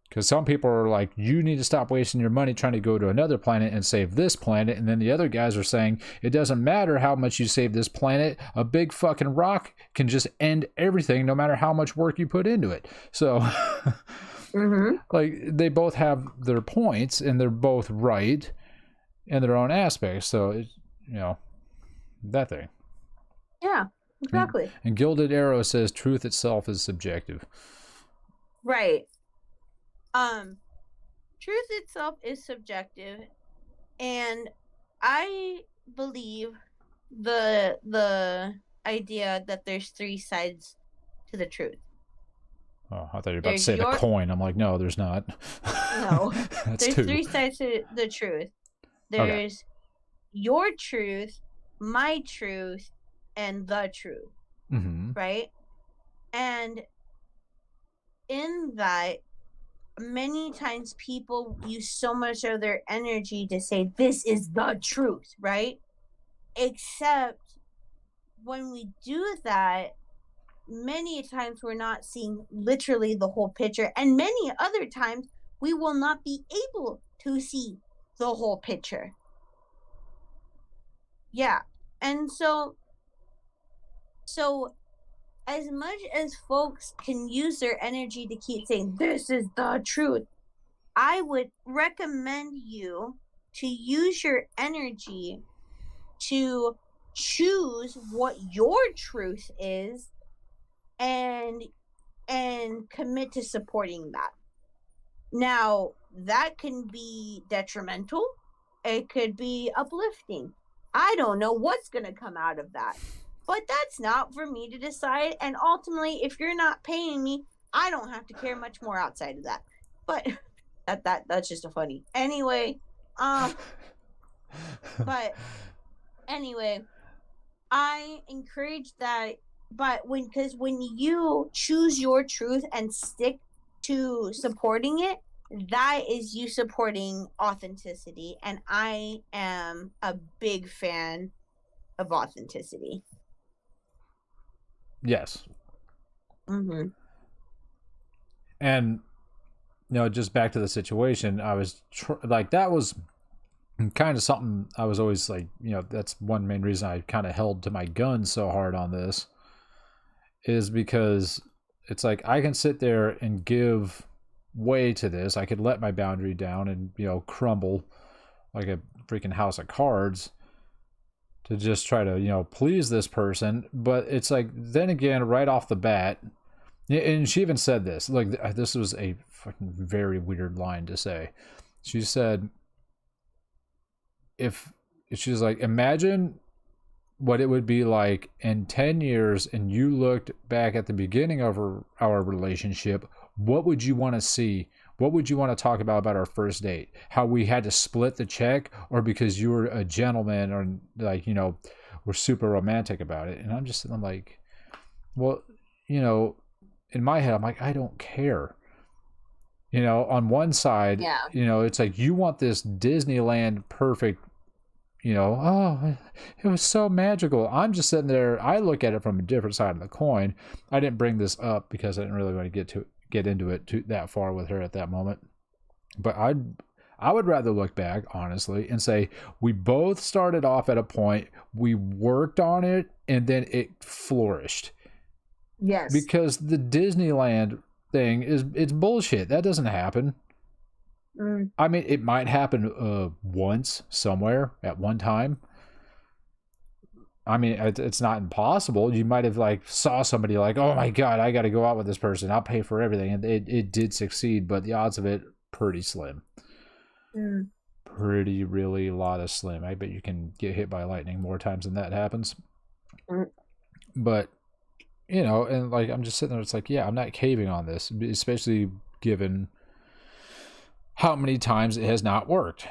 Because some people are like, you need to stop wasting your money trying to go to another planet and save this planet. And then the other guys are saying, it doesn't matter how much you save this planet. A big fucking rock can just end everything no matter how much work you put into it. So... like, they both have their points and they're both right in their own aspects. So it's, that thing. Yeah, exactly. And Gilded Arrow says truth itself is subjective. Right. Truth itself is subjective, and I believe the idea that there's three sides to the truth. Oh, I thought you were about to say the coin. I'm like, no, there's not. No. There's two. three sides to the truth. There's your truth, my truth, and the truth. Right? And in that, many times people use so much of their energy to say, this is the truth, right? Except when we do that, many times we're not seeing literally the whole picture, and many other times we will not be able to see the whole picture. Yeah. And so as much as folks can use their energy to keep saying this is the truth, I would recommend you to use your energy to choose what your truth is and commit to supporting that. Now, that can be detrimental. It could be uplifting. I don't know what's going to come out of that. But that's not for me to decide. And ultimately, if you're not paying me, I don't have to care much more outside of that. But that's just a funny. Anyway, but anyway, I encourage that. But when you choose your truth and stick to supporting it, that is you supporting authenticity. And I am a big fan of authenticity. Yes. Mm-hmm. And just back to the situation, I was like, that was kind of something I was always like, that's one main reason I kind of held to my gun so hard on this, is because it's like I can sit there and give way to this. I could let my boundary down and crumble like a freaking house of cards to just try to please this person. But it's like, then again, right off the bat, and she even said this, like, this was a fucking very weird line to say. She said, if she's like, imagine what it would be like in 10 years and you looked back at the beginning of our relationship, what would you want to see? What would you want to talk about our first date? How we had to split the check, or because you were a gentleman, or like, we're super romantic about it? And I'm like, well, in my head, I'm like, I don't care. On one side, Yeah. It's like, you want this Disneyland perfect, oh, it was so magical. I'm just sitting there. I look at it from a different side of the coin. I didn't bring this up because I didn't really want to get into it that far with her at that moment. But I would rather look back, honestly, and say, we both started off at a point, we worked on it, and then it flourished. Yes. Because the Disneyland thing it's bullshit. That doesn't happen. I mean, it might happen once somewhere at one time. I mean, it's not impossible. You might have like saw somebody like, oh my God, I got to go out with this person. I'll pay for everything. And it did succeed, but the odds of it, pretty slim. Pretty, really a lot of slim. I bet you can get hit by lightning more times than that happens. But, and like, I'm just sitting there. It's like, yeah, I'm not caving on this, especially given how many times it has not worked.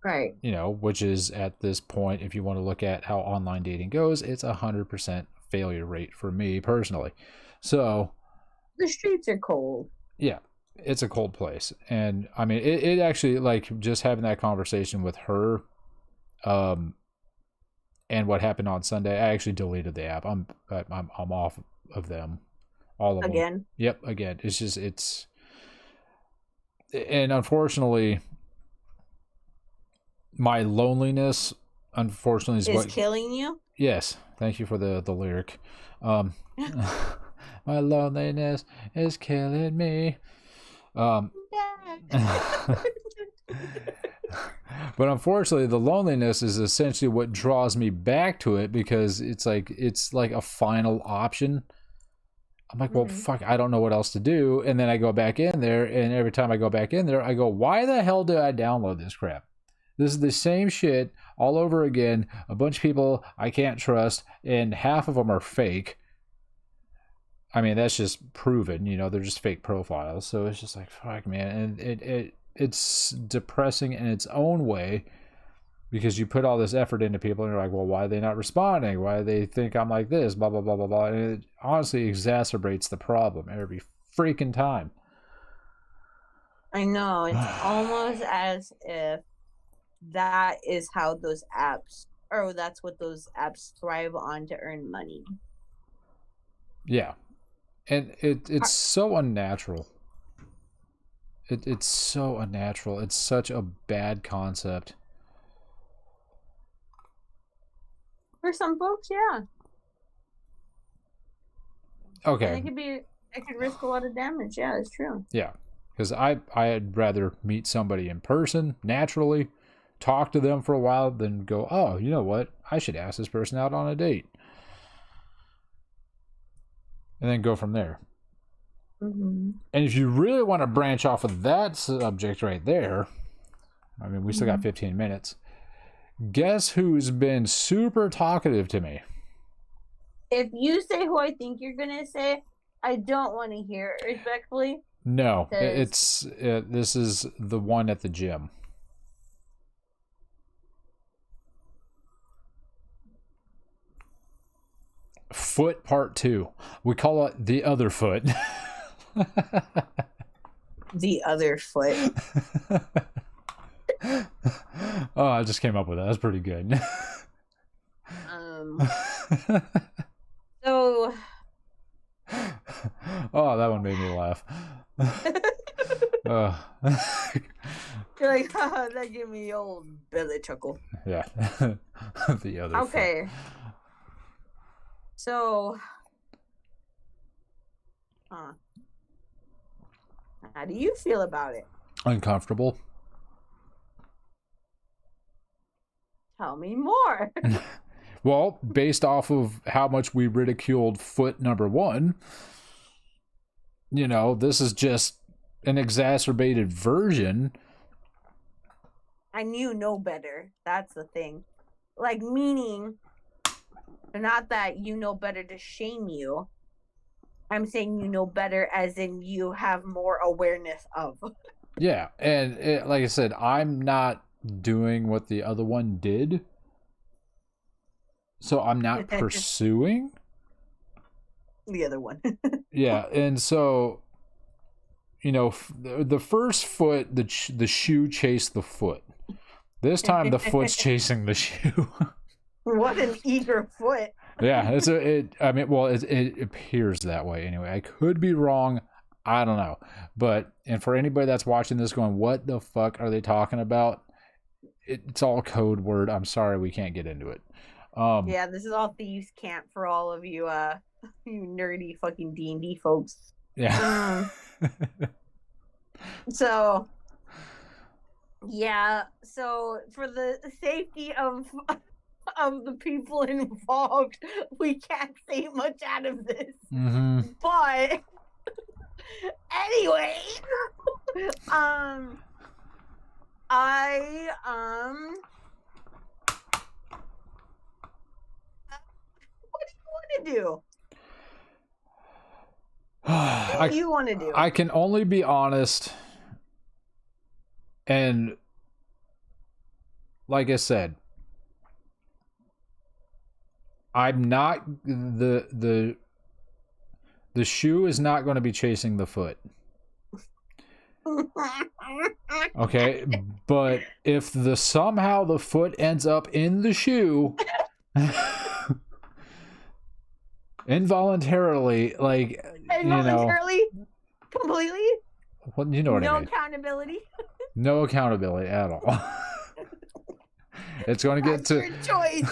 Right. Which is at this point, if you want to look at how online dating goes, it's 100% failure rate for me personally. So the streets are cold. Yeah, it's a cold place. And I mean, it actually, like, just having that conversation with her, and what happened on Sunday, I actually deleted the app. I'm off of them, all of them. Again? Yep, again. And unfortunately, my loneliness, unfortunately, is what killing you. Yes, thank you for the lyric. My loneliness is killing me. But unfortunately, the loneliness is essentially what draws me back to it, because it's like a final option. I'm like, well, fuck, I don't know what else to do. And then I go back in there, and every time I go back in there, I go, why the hell did I download this crap? This is the same shit all over again. A bunch of people I can't trust, and half of them are fake. I mean, that's just proven, they're just fake profiles. So it's just like, fuck, man. And it's depressing in its own way, because you put all this effort into people and you're like, well, why are they not responding? Why do they think I'm like this? Blah, blah, blah, blah, blah. And it honestly exacerbates the problem every freaking time. I know. It's almost as if that is how those apps, or that's what those apps thrive on to earn money. Yeah. And it's so unnatural. It's so unnatural. It's such a bad concept. For some folks, yeah. Okay. And it could risk a lot of damage. Yeah, it's true. Yeah. Because I'd rather meet somebody in person, naturally, talk to them for a while, than go, oh, you know what? I should ask this person out on a date. And then go from there. And if you really want to branch off of that subject right there, I mean, we still got 15 minutes. Guess who's been super talkative to me? If you say who I think you're going to say, I don't want to hear it, respectfully. No, this is the one at the gym. Foot part 2. We call it the other foot. The other foot. Oh, I just came up with that. That's pretty good. So That gave me old belly chuckle. Yeah. The other foot. Okay. So, how do you feel about it? Uncomfortable. Tell me more. Well, based off of how much we ridiculed foot number 1, you know, this is just an exacerbated version. And you know better. That's the thing. Like, meaning, not that you know better to shame you. I'm saying you know better as in you have more awareness of. Yeah, and like I said, I'm not doing what the other one did. So I'm not pursuing. The other one. Yeah, and so, you know, the first foot, the shoe chased the foot. This time the foot's chasing the shoe. What an eager foot. Yeah, it appears that way anyway. I could be wrong. I don't know. And for anybody that's watching this going, what the fuck are they talking about? It's all code word. I'm sorry we can't get into it. Yeah, this is all thieves' camp for all of you you nerdy fucking D&D folks. Yeah. So yeah, so for the safety of the people involved, we can't say much out of this. Mm-hmm. But anyway, what do you want to do? What do you want to do? I can only be honest, and like I said, I'm not the shoe is not going to be chasing the foot. Okay, but if somehow the foot ends up in the shoe involuntarily, like, involuntarily, completely, well, you know what I mean. No accountability. No accountability at all. It's going to get to your choice.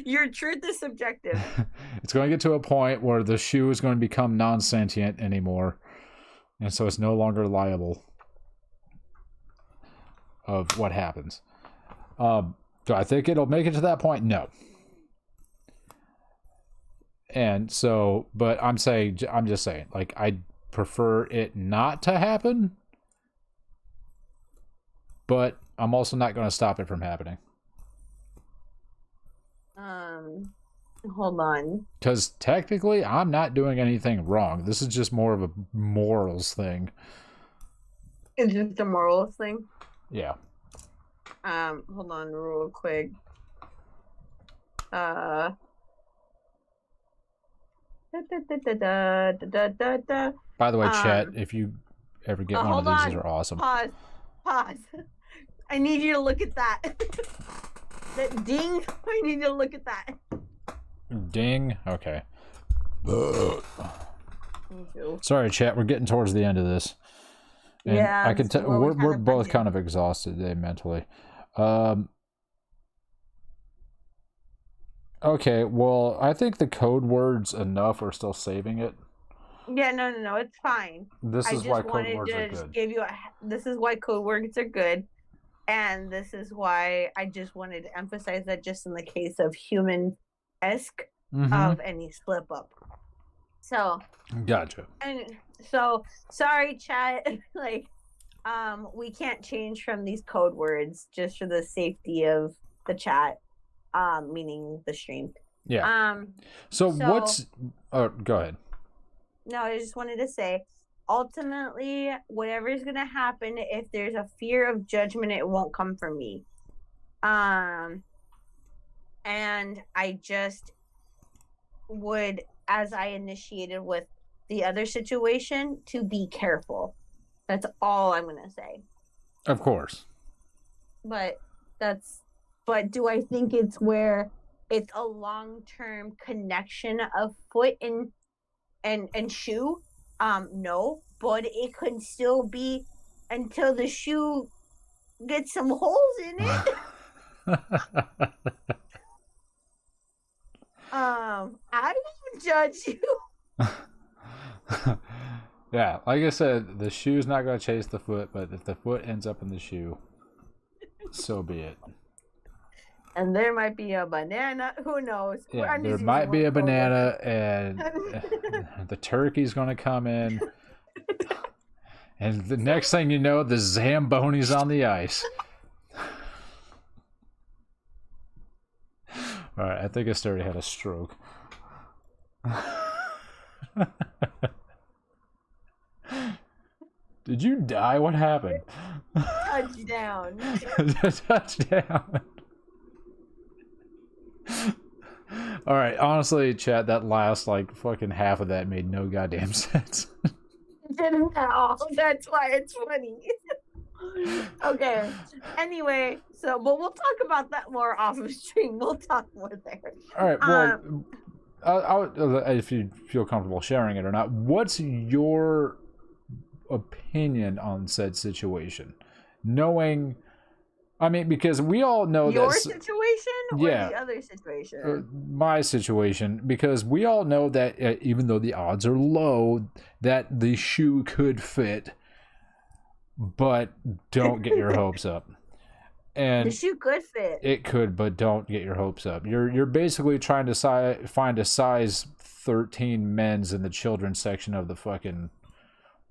Your truth is subjective. It's going to get to a point where the shoe is going to become non-sentient anymore, and so it's no longer liable of what happens. Do I think it'll make it to that point? No. And so, but I'm just saying, like, I prefer it not to happen, but I'm also not going to stop it from happening. Hold on. Because technically, I'm not doing anything wrong. This is just more of a morals thing. It's just a morals thing? Yeah. Hold on real quick. By the way, chat, if you ever get one of these are awesome. Pause. I need you to look at that. That ding. I need you to look at that. Ding. Okay. Me too. Sorry, chat. We're getting towards the end of this. And yeah, I can tell we're both kind of exhausted today mentally. Okay, well, I think the code word's enough. We're still saving it. Yeah, no, it's fine. This is why code words are good. This is why code words are good, and this is why I just wanted to emphasize that just in the case of human-esque of any slip up. So. Gotcha. And so, sorry, chat. Like, we can't change from these code words just for the safety of the chat. Meaning the stream. Yeah. So what's? Oh, go ahead. No, I just wanted to say, ultimately, whatever is gonna happen, if there's a fear of judgment, it won't come from me. And I just would, as I initiated with the other situation, to be careful. That's all I'm gonna say. Of course. But do I think it's where it's a long-term connection of foot and shoe? No, but it could still be until the shoe get some holes in it. I won't judge you. Yeah, like I said, the shoe's not going to chase the foot, but if the foot ends up in the shoe, so be it. And there might be a banana. Who knows? Yeah, I'm there just might be a using one banana, and the turkey's going to come in. And the next thing you know, the Zamboni's on the ice. Alright, I think I already had a stroke. Did you die? What happened? touchdown. Touchdown. Alright, honestly, chat, that last, like, fucking half of that made no goddamn sense. Didn't at all. That's why it's funny. Okay. Anyway, so but we'll talk about that more off of stream. We'll talk more there. Alright, well, if you feel comfortable sharing it or not, what's your opinion on said situation? Knowing, I mean, because we all know your that situation or yeah, the other situation? my situation, because we all know that even though the odds are low, that the shoe could fit, but don't get your hopes up. And The shoe could fit. it could, but don't get your hopes up. You're basically trying to find a size 13 men's in the children's section of the fucking,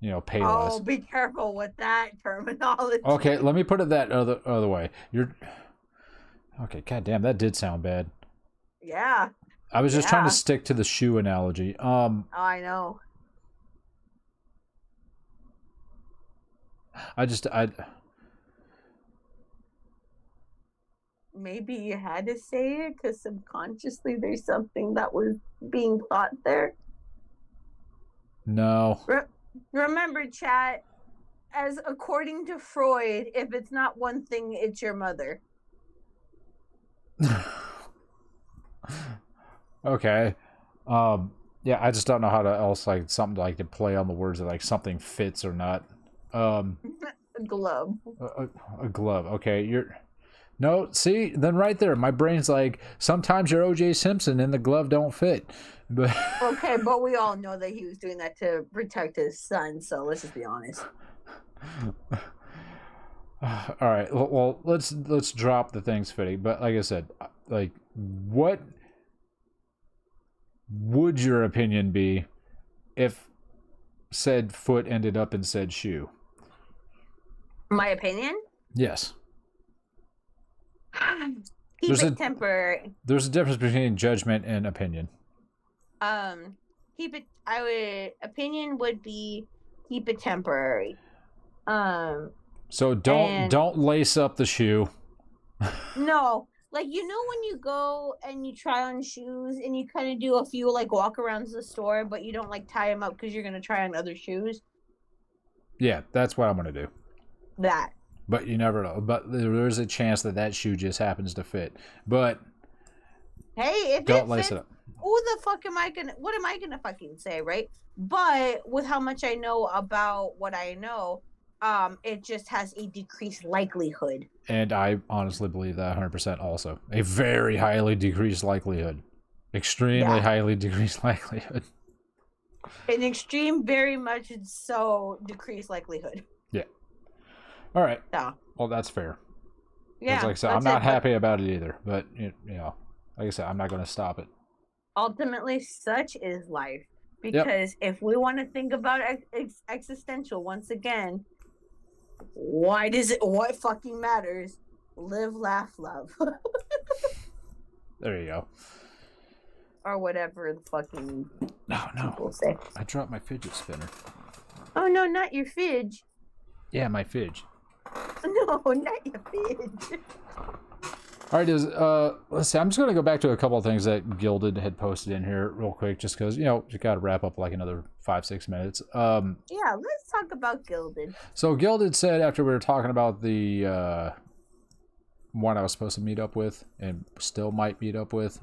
Payless. Oh, be careful with that terminology. Okay, let me put it that other way. Okay, goddamn, that did sound bad. Yeah. I was just trying Yeah. to stick to the shoe analogy. Oh, I know. I Maybe you had to say it because subconsciously there's something that was being thought there. no. Remember, chat, as according to Freud, if it's not one thing, it's your mother. Okay. Yeah, I just don't know how to else like something like to play on the words that like something fits or not. A glove. A glove. Okay, no, see, then right there, my brain's like, sometimes you're OJ Simpson and the glove don't fit. But Okay, but we all know that he was doing that to protect his son, so let's just be honest. all right, well, let's drop the things fitting. But like I said, like, what would your opinion be if said foot ended up in said shoe? My opinion? Yes. Keep There's it a- temporary. There's a difference between judgment and opinion. Keep it. Opinion would be keep it temporary. So don't lace up the shoe. No, like when you go and you try on shoes and you kind of do a few like walk arounds the store, but you don't like tie them up because you're gonna try on other shoes. Yeah, that's what I'm gonna do. That. But you never know. But there's a chance that shoe just happens to fit. But Hey, if don't it lace fits, it up. who the fuck am I gonna? What am I gonna fucking say, right? But with how much I know about what I know, it just has a decreased likelihood. And I honestly believe that 100% also. A very highly decreased likelihood. Extremely Yeah. highly decreased likelihood. An extreme, very much so decreased likelihood. All right. So Well, that's fair. 'Cause yeah, like I said, I'm that's not it, but happy about it either. But, like I said, I'm not going to stop it. ultimately, such is life. Because if we want to think about existential once again, what fucking matters? Live, laugh, love. There you go. Or whatever the fucking No. people say. I dropped my fidget spinner. Oh no, not your fidge. Yeah, my fidge. No, not your fidge. All right, let's see. I'm just going to go back to a couple of things that Gilded had posted in here real quick, just because, you got to wrap up like another 5-6 minutes. Yeah, let's talk about Gilded. So Gilded said after we were talking about the one I was supposed to meet up with and still might meet up with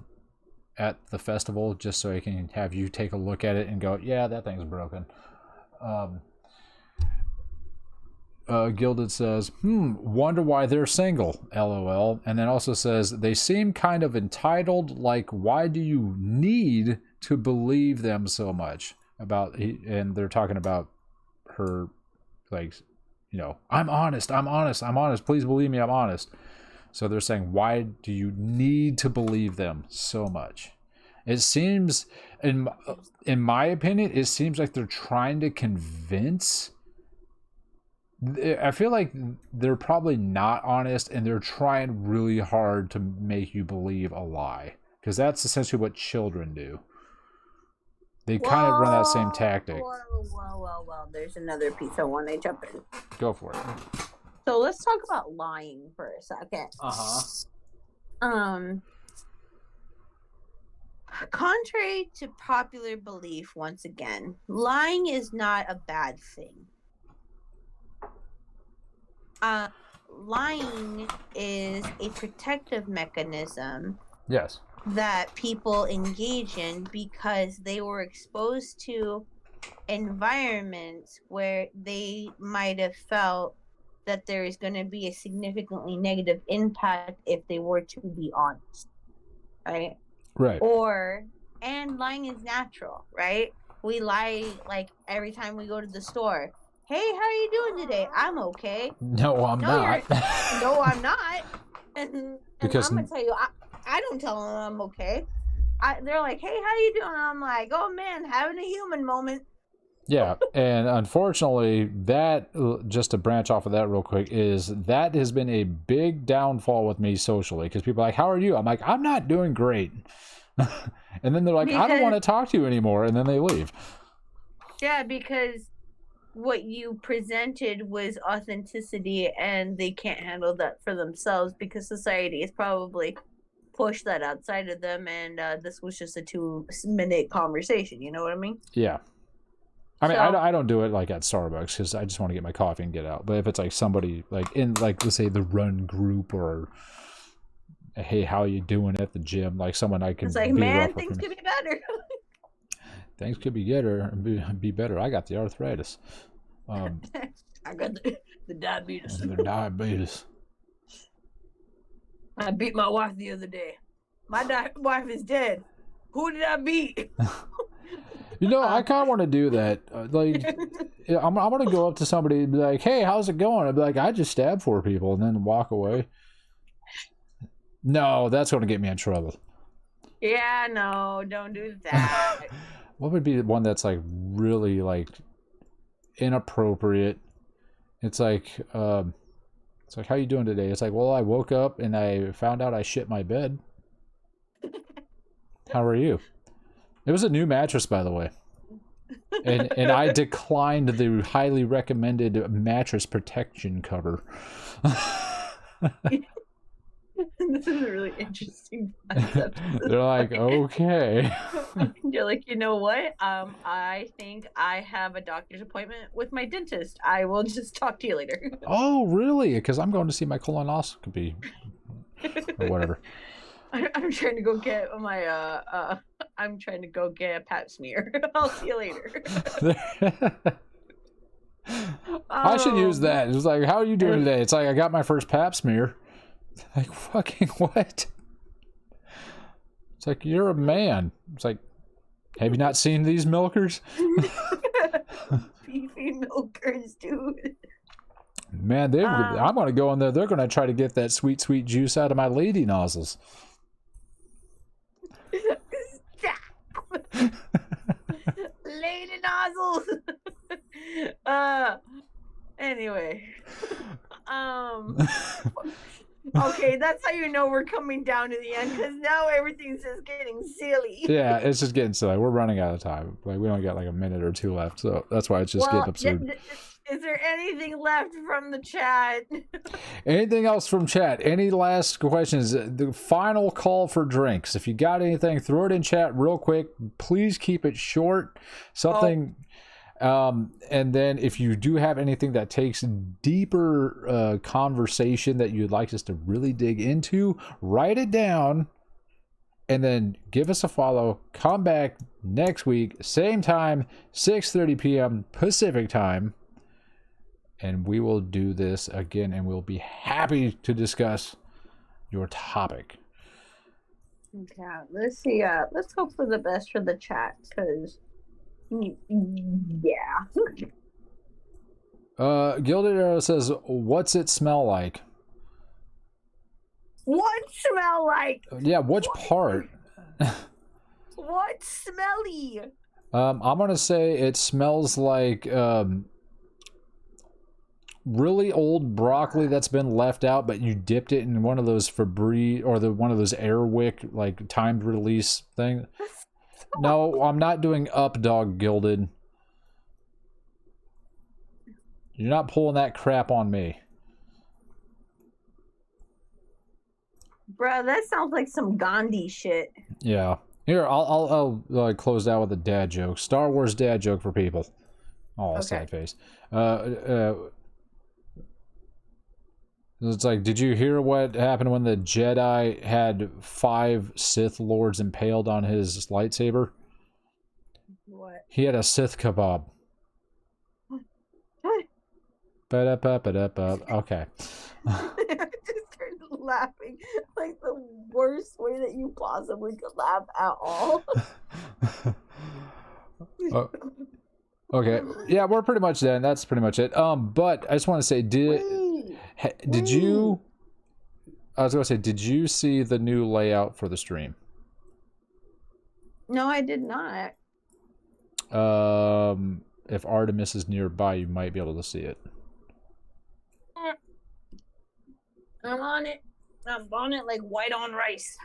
at the festival, just so I can have you take a look at it and go, yeah, that thing's broken. Gilded says, wonder why they're single, LOL. And then also says, they seem kind of entitled, like, why do you need to believe them so much? And they're talking about her, like, you know, I'm honest, please believe me, I'm honest. So they're saying, why do you need to believe them so much? It seems, in my opinion, it seems like they're trying to convince. I feel like they're probably not honest, and they're trying really hard to make you believe a lie, because that's essentially what children do. They kind of run that same tactic. Well, there's another piece I want to jump in. Go for it. So let's talk about lying for a second. Contrary to popular belief, once again, lying is not a bad thing. Lying is a protective mechanism. Yes. That people engage in because they were exposed to environments where they might have felt that there is going to be a significantly negative impact if they were to be honest, right? Right. And lying is natural, right? We lie like every time we go to the store. Hey, how are you doing today? I'm okay. No, I'm not. No, I'm not. And because I'm gonna tell you, I don't tell them I'm okay. They're like, hey, how you doing? I'm like, oh man, having a human moment. Yeah, and unfortunately, that, just to branch off of that real quick, that has been a big downfall with me socially, because people are like, how are you? I'm like, I'm not doing great. And then they're like, I don't want to talk to you anymore, and then they leave. Yeah, because what you presented was authenticity, and they can't handle that for themselves because society has probably pushed that outside of them, and this was just a 2-minute conversation, you know what I mean? Yeah. I mean, I don't do it like at Starbucks because I just want to get my coffee and get out. But if it's like somebody like in, like, let's say the run group, or hey, how you doing at the gym, like someone I can, it's like, man, things could be better. Things could be better. I got the arthritis. I got the diabetes. The diabetes. I beat my wife the other day. My wife is dead. Who did I beat? You know, I kind of want to do that. Like, I'm going to go up to somebody and be like, hey, how's it going? I'd be like, I just stabbed 4 people, and then walk away. No, that's going to get me in trouble. Yeah, no, don't do that. What would be the one that's like really like inappropriate? It's like how you doing today? It's like, well, I woke up and I found out I shit my bed. How are you? It was a new mattress, by the way. And I declined the highly recommended mattress protection cover. This is a really interesting concept. They're like, okay. You're like, you know what? I think I have a doctor's appointment with my dentist. I will just talk to you later. Oh, really? Because I'm going to see my colonoscopy or whatever. I'm trying to go get my I'm trying to go get a pap smear. I'll see you later. I should use that. It's like, how are you doing today? It's like, I got my first pap smear. Like, fucking what? It's like, you're a man. It's like, have you not seen these milkers? Beefy milkers, dude. Man, I'm going to go in there. They're going to try to get that sweet, sweet juice out of my lady nozzles. Lady nozzles. Anyway. Okay, that's how you know we're coming down to the end, because now everything's just getting silly. Yeah, it's just getting silly. We're running out of time. Like, we only got like a minute or 2 left, so that's why it's just getting absurd. Is there anything left from the chat? Anything else from chat? Any last questions? The final call for drinks. If you got anything, throw it in chat real quick. Please keep it short. Something. And then if you do have anything that takes deeper conversation that you'd like us to really dig into, write it down and then give us a follow. Come back next week, same time, 6:30 p.m. Pacific time. and we will do this again, and we'll be happy to discuss your topic. Okay, let's see. Let's hope for the best for the chat, because yeah. Gilded Arrow says, "What's it smell like?" What smell like? Yeah, which part? What smelly? I'm gonna say it smells like really old broccoli that's been left out, but you dipped it in one of those Febreze or one of those Airwick like timed release thing. No, I'm not doing Up Dog, Gilded. You're not pulling that crap on me. Bruh, that sounds like some Gandhi shit. Yeah. Here, I'll close out with a dad joke. Star Wars dad joke for people. Oh, Okay. sad face. It's like, did you hear what happened when the Jedi had 5 Sith Lords impaled on his lightsaber? What? He had a Sith kebab. Ba-da-ba-ba-da-ba. Okay. I just started laughing like the worst way that you possibly could laugh at all. Okay. Yeah, we're pretty much done. That's pretty much it. But I just want to say, did you? I was gonna say, did you see the new layout for the stream? No, I did not. If Artemis is nearby, you might be able to see it. I'm on it. I'm on it like white on rice.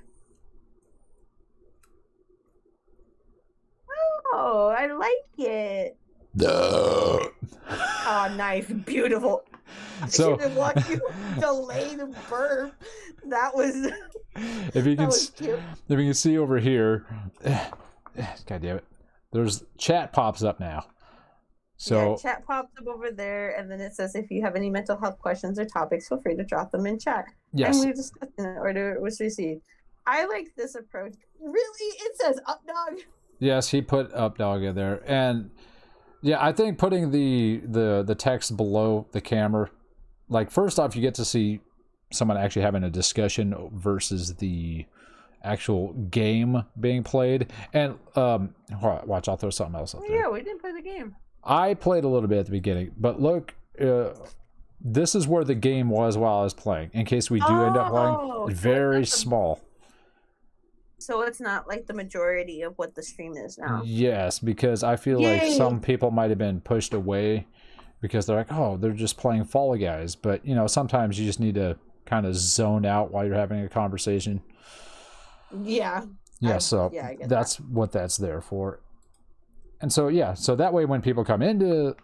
Oh, I like it. Duh. Oh, nice. Beautiful. So, I should have watched you delayed burp. That was if you that can, was cute. if you can see over here, God damn it, there's chat pops up now. So yeah, chat pops up over there, and then it says if you have any mental health questions or topics, feel free to drop them in chat. yes, And we discuss in the order it was received. I like this approach. Really, it says up dog. yes, he put Up Dog in there, and yeah, I think putting the text below the camera, like first off, you get to see someone actually having a discussion versus the actual game being played. And watch, I'll throw something else up there. Yeah, we didn't play the game. I played a little bit at the beginning, but look, this is where the game was while I was playing. In case we do end up playing, very small. So it's not like the majority of what the stream is now. Yes, because I feel like Yay. some people might have been pushed away because they're like, oh, they're just playing Fall Guys. But, you know, sometimes you just need to kind of zone out while you're having a conversation. Yeah. Yeah, I get that's what that's there for. And so, yeah, so that way when people come into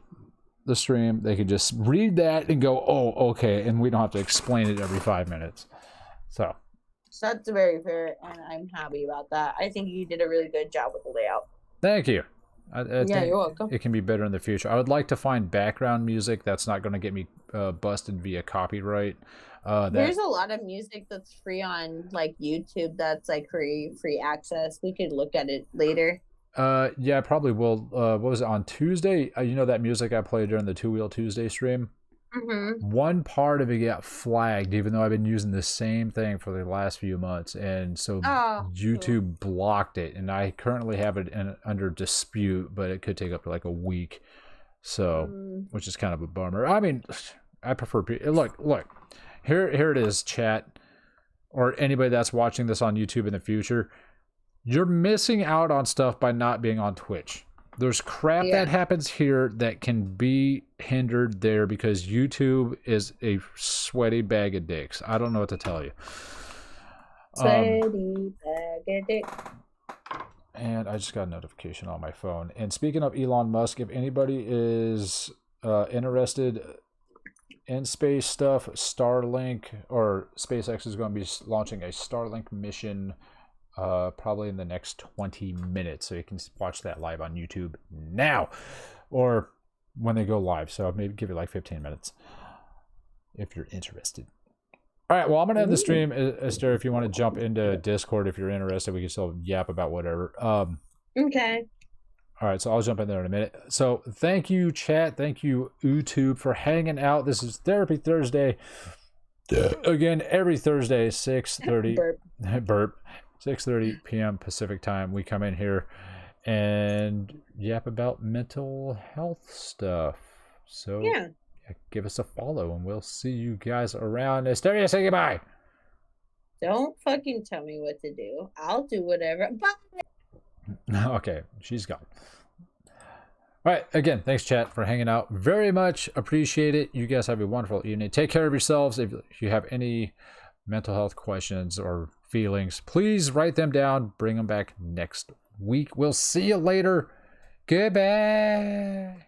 the stream, they can just read that and go, oh, okay, and we don't have to explain it every 5 minutes. So that's very fair, and I'm happy about that. I think you did a really good job with the layout. thank you. I Yeah, think you're welcome. it can be better in the future. I would like to find background music that's not going to get me busted via copyright. There's a lot of music that's free on like YouTube that's like free access. We could look at it later. Yeah, I probably will. What was it, on Tuesday? You know that music I played during the Two Wheel Tuesday stream? Mm-hmm. One part of it got flagged, even though I've been using the same thing for the last few months, and so YouTube blocked it, and I currently have it under dispute, but it could take up to like a week, so which is kind of a bummer. I mean, I prefer look. Here it is, chat, or anybody that's watching this on YouTube in the future. You're missing out on stuff by not being on Twitch. There's crap that happens here that can be hindered there because YouTube is a sweaty bag of dicks. I don't know what to tell you. Sweaty bag of dicks. And I just got a notification on my phone. And speaking of Elon Musk, if anybody is interested in space stuff, Starlink or SpaceX is going to be launching a Starlink mission probably in the next 20 minutes, so you can watch that live on YouTube now or when they go live. So maybe give it like 15 minutes if you're interested. All right, well, I'm gonna end the stream. Esther, if you want to jump into Discord, if you're interested, we can still yap about whatever. Okay. All right, so I'll jump in there in a minute. So thank you, chat. Thank you, YouTube, for hanging out. This is Therapy Thursday. Again, every Thursday, 6:30. Burp. Burp. 6:30 p.m. Pacific time. We come in here and yap about mental health stuff. So Yeah. give us a follow, and we'll see you guys around. Asteria, say goodbye. Don't fucking tell me what to do. I'll do whatever. Bye. Okay, she's gone. All right, again, thanks, chat, for hanging out. Very much appreciate it. You guys have a wonderful evening. Take care of yourselves. If you have any mental health questions or feelings, please write them down. Bring them back next week. We'll see you later. Goodbye.